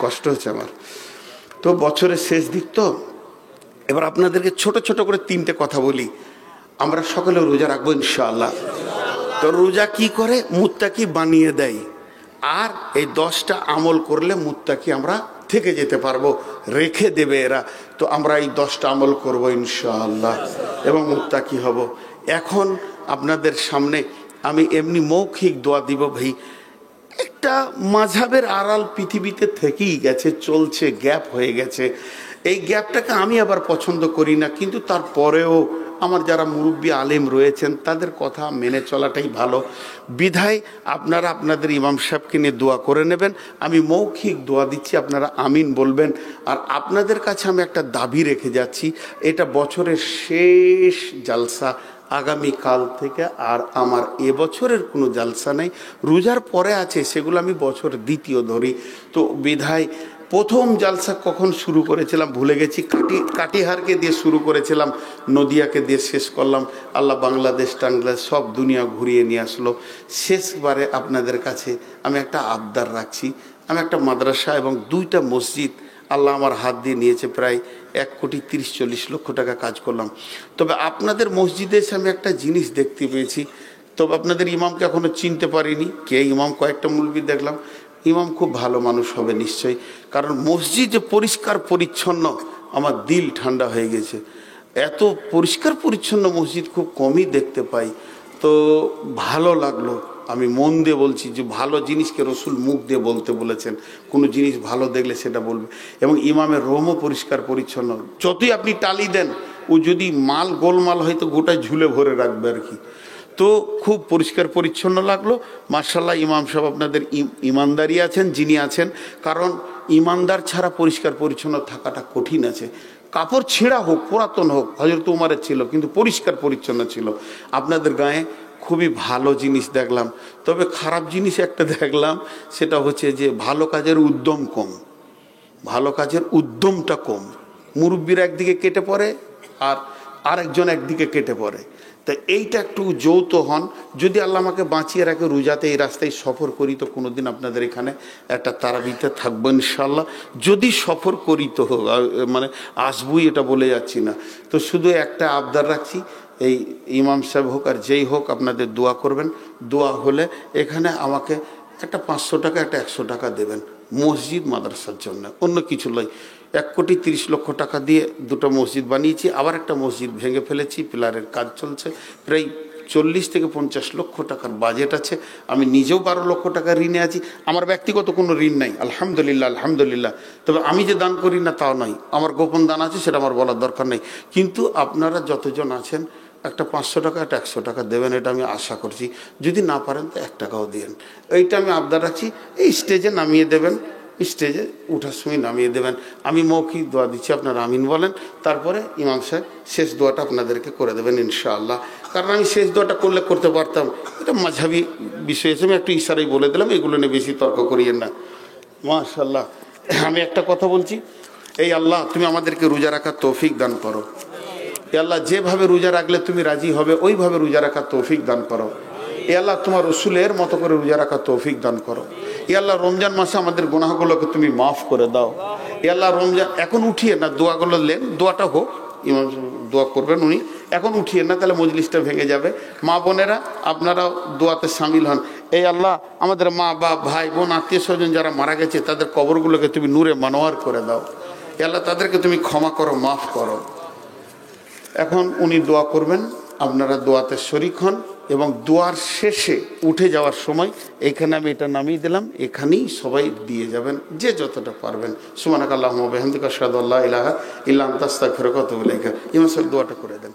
কষ্ট হচ্ছে আমার তো, বছরের শেষ দিক তো। এবার আপনাদেরকে ছোট ছোট করে 3টে কথা বলি। আমরা সকলে রোজা রাখবো ইনশাআল্লাহ। তো রোজা কি করে? মুত্তাকি বানিয়ে দেয়। আর এই 10টা আমল করলে মুত্তাকি আমরা থেকে যেতে পারবো, রেখে দেবে এরা। তো আমরা এই 10টা আমল করবো ইনশাআল্লাহ এবং মুত্তাকি হব। এখন আপনাদের সামনে আমি এমনি মৌখিক দোয়া দিব ভাই। একটা মাযহাবের আড়াল পৃথিবীতে থেকেই গেছে, চলছে, গ্যাপ হয়ে গেছে। এই গ্যাপটাকে আমি আবার পছন্দ করি না, কিন্তু তারপরেও আমার যারা মুরব্বী আলেম রয়েছেন তাদের কথা মেনে চলাটাই ভালো। বিধায় আপনারা আপনাদের ইমাম সাহেবকে নিয়ে দোয়া করে নেবেন। আমি মৌখিক দোয়া দিচ্ছি, আপনারা আমিন বলবেন। আর আপনাদের কাছে আমি একটা দাবি রেখে যাচ্ছি, এটা বছরের শেষ জালসা। আগামীকাল থেকে আর আমার এবছরের কোনো জালসা নেই, রোজার পরে আছে, সেগুলো আমি বছর দ্বিতীয় ধরি। তো বিধায় প্রথম জালসা কখন শুরু করেছিলাম ভুলে গেছি, কাটিহারকে দিয়ে শুরু করেছিলাম, নদিয়াকে দিয়ে শেষ করলাম। আল্লাহ বাংলাদেশ টাংলাদেশ সব দুনিয়া ঘুরিয়ে নিয়ে আসলো। শেষবারে আপনাদের কাছে আমি একটা আবদার রাখছি। আমি একটা মাদ্রাসা এবং 2টা মসজিদ আল্লাহ আমার হাত দিয়ে নিয়েছে, প্রায় 1,30,40 লক্ষ টাকা কাজ করলাম। তবে আপনাদের মসজিদে এসে আমি একটা জিনিস দেখতে পেয়েছি। তবে আপনাদের ইমামকে এখনও চিনতে পারিনি, কে ইমাম, কয়েকটা মুলবি দেখলাম। ইমাম খুব ভালো মানুষ হবে নিশ্চয়ই, কারণ মসজিদ যে পরিষ্কার পরিচ্ছন্ন, আমার দিল ঠান্ডা হয়ে গেছে। এত পরিষ্কার পরিচ্ছন্ন মসজিদ খুব কমই দেখতে পাই। তো ভালো লাগলো। আমি মন দিয়ে বলছি যে ভালো জিনিসকে রসুল মুখ দিয়ে বলতে বলেছেন, কোনো জিনিস ভালো দেখলে সেটা বলবে। এবং ইমামের রোমও পরিষ্কার পরিচ্ছন্ন। যতই আপনি টালি দেন, ও যদি মাল গোলমাল হয়তো গোটায় ঝুলে ভরে রাখবে আর কি। তো খুব পরিষ্কার পরিচ্ছন্ন লাগলো। মাশাআল্লাহ, ইমাম সাহেব আপনাদের ইমানদারি আছেন, যিনি আছেন, কারণ ইমানদার ছাড়া পরিষ্কার পরিচ্ছন্ন থাকাটা কঠিন আছে। কাপড় ছেঁড়া হোক, পুরাতন হোক, হযরত উমারের ছিল, কিন্তু পরিষ্কার পরিচ্ছন্ন ছিল। আপনাদের গায়ে খুবই ভালো জিনিস দেখলাম। তবে খারাপ জিনিস একটা দেখলাম, সেটা হচ্ছে যে ভালো কাজের উদ্যম কম, ভালো কাজের উদ্যমটা কম। মুরব্বীরা একদিকে কেটে পড়ে আর আরেকজন একদিকে কেটে পড়ে। তা এইটা একটু যৌথ হন। যদি আল্লাহ আমাকে বাঁচিয়ে রাখে, রোজাতে এই রাস্তায় সফর করি, তো কোনোদিন আপনাদের এখানে একটা তারাবিতে থাকবো ইনশাআল্লাহ। যদি সফর করি তো মানে আসবই, এটা বলে যাচ্ছি না। তো শুধু একটা আবদার রাখছি, এই ইমাম সাহেব হোক আর যেই হোক, আপনাদের দোয়া করবেন। দোয়া হলে এখানে আমাকে একটা 500 টাকা, একটা 100 টাকা দেবেন, মসজিদ মাদ্রাসার জন্য, অন্য কিছু নয়। 1,30 লক্ষ টাকা দিয়ে 2টা মসজিদ বানিয়েছি, আবার একটা মসজিদ ভেঙে ফেলেছি, পিলারের কাজ চলছে। প্রায় 40 থেকে 50 লক্ষ টাকার বাজেট আছে। আমি নিজেও 12 লক্ষ টাকা ঋণে আছি। আমার ব্যক্তিগত কোনো ঋণ নাই, আলহামদুলিল্লাহ আলহামদুলিল্লাহ। তবে আমি যে দান করি না তাও নয়, আমার গোপন দান আছে, সেটা আমার বলার দরকার নেই। কিন্তু আপনারা যতজন আছেন একটা 500 টাকা, একটা 100 টাকা দেবেন, এটা আমি আশা করছি। যদি না পারেন তো 1 টাকাও দিন। এইটা আমি আবদার রাখছি। এই স্টেজে নামিয়ে দেবেন, স্টেজে উঠার সময় নামিয়ে দেবেন। আমি মৌখিক দোয়া দিচ্ছি, আপনারা আমিন বলেন। তারপরে ইমাম সাহেব শেষ দোয়াটা আপনাদেরকে করে দেবেন ইনশাআল্লাহ। কারণ আমি শেষ দোয়াটা করতে পারতাম, এটা মাঝহাবি বিষয় আছে, আমি একটু ইশারাই বলে দিলাম, এগুলো নিয়ে বেশি তর্ক করিয়েন না। মাশাআল্লাহ। আমি একটা কথা বলছি, এই আল্লাহ তুমি আমাদেরকে রোজা রাখার তৌফিক দান করো। এ আল্লাহ, যেভাবে রোজা রাখলে তুমি রাজি হবে ওইভাবে রোজা রাখার তৌফিক দান করো। এ আল্লাহ, তোমার রসুলের মতো করে রোজা রাখার তৌফিক দান করো। এ আল্লাহ, রমজান মাসে আমাদের গুনাহগুলোকে তুমি মাফ করে দাও। এ আল্লাহ, রমজান এখন উঠিয়ে না, দোয়াগুলো লেন, দোয়াটা হোক, ইমাম দোয়া করবেন উনি, এখন উঠিয়ে না, তাহলে মজলিসটা ভেঙে যাবে। মা বোনেরা আপনারাও দোয়াতে সামিল হন। এই আল্লাহ, আমাদের মা বাপ, ভাই বোন, আত্মীয় স্বজন যারা মারা গেছে, তাদের কবরগুলোকে তুমি নূরে মানোয়ার করে দাও। আল্লাহ তাদেরকে তুমি ক্ষমা করো, মাফ করো। এখন উনি দোয়া করবেন, আপনারা দোয়াতে শরীক হন এবং দোয়ার শেষে উঠে যাওয়ার সময় এখানে আমি এটা নামিয়ে দিলাম, এখানেই সবাই দিয়ে যাবেন যে যতটা পারবেন। সুবহানাকাল্লাহুম্মা ওয়া বিহামদিকা আশহাদু আল্লা ইলাহা ইল্লা আনতা আস্তাগফিরুকা ওয়া আতুবু ইলাইক। ইমাম সাহেব দোয়াটা করে দেন।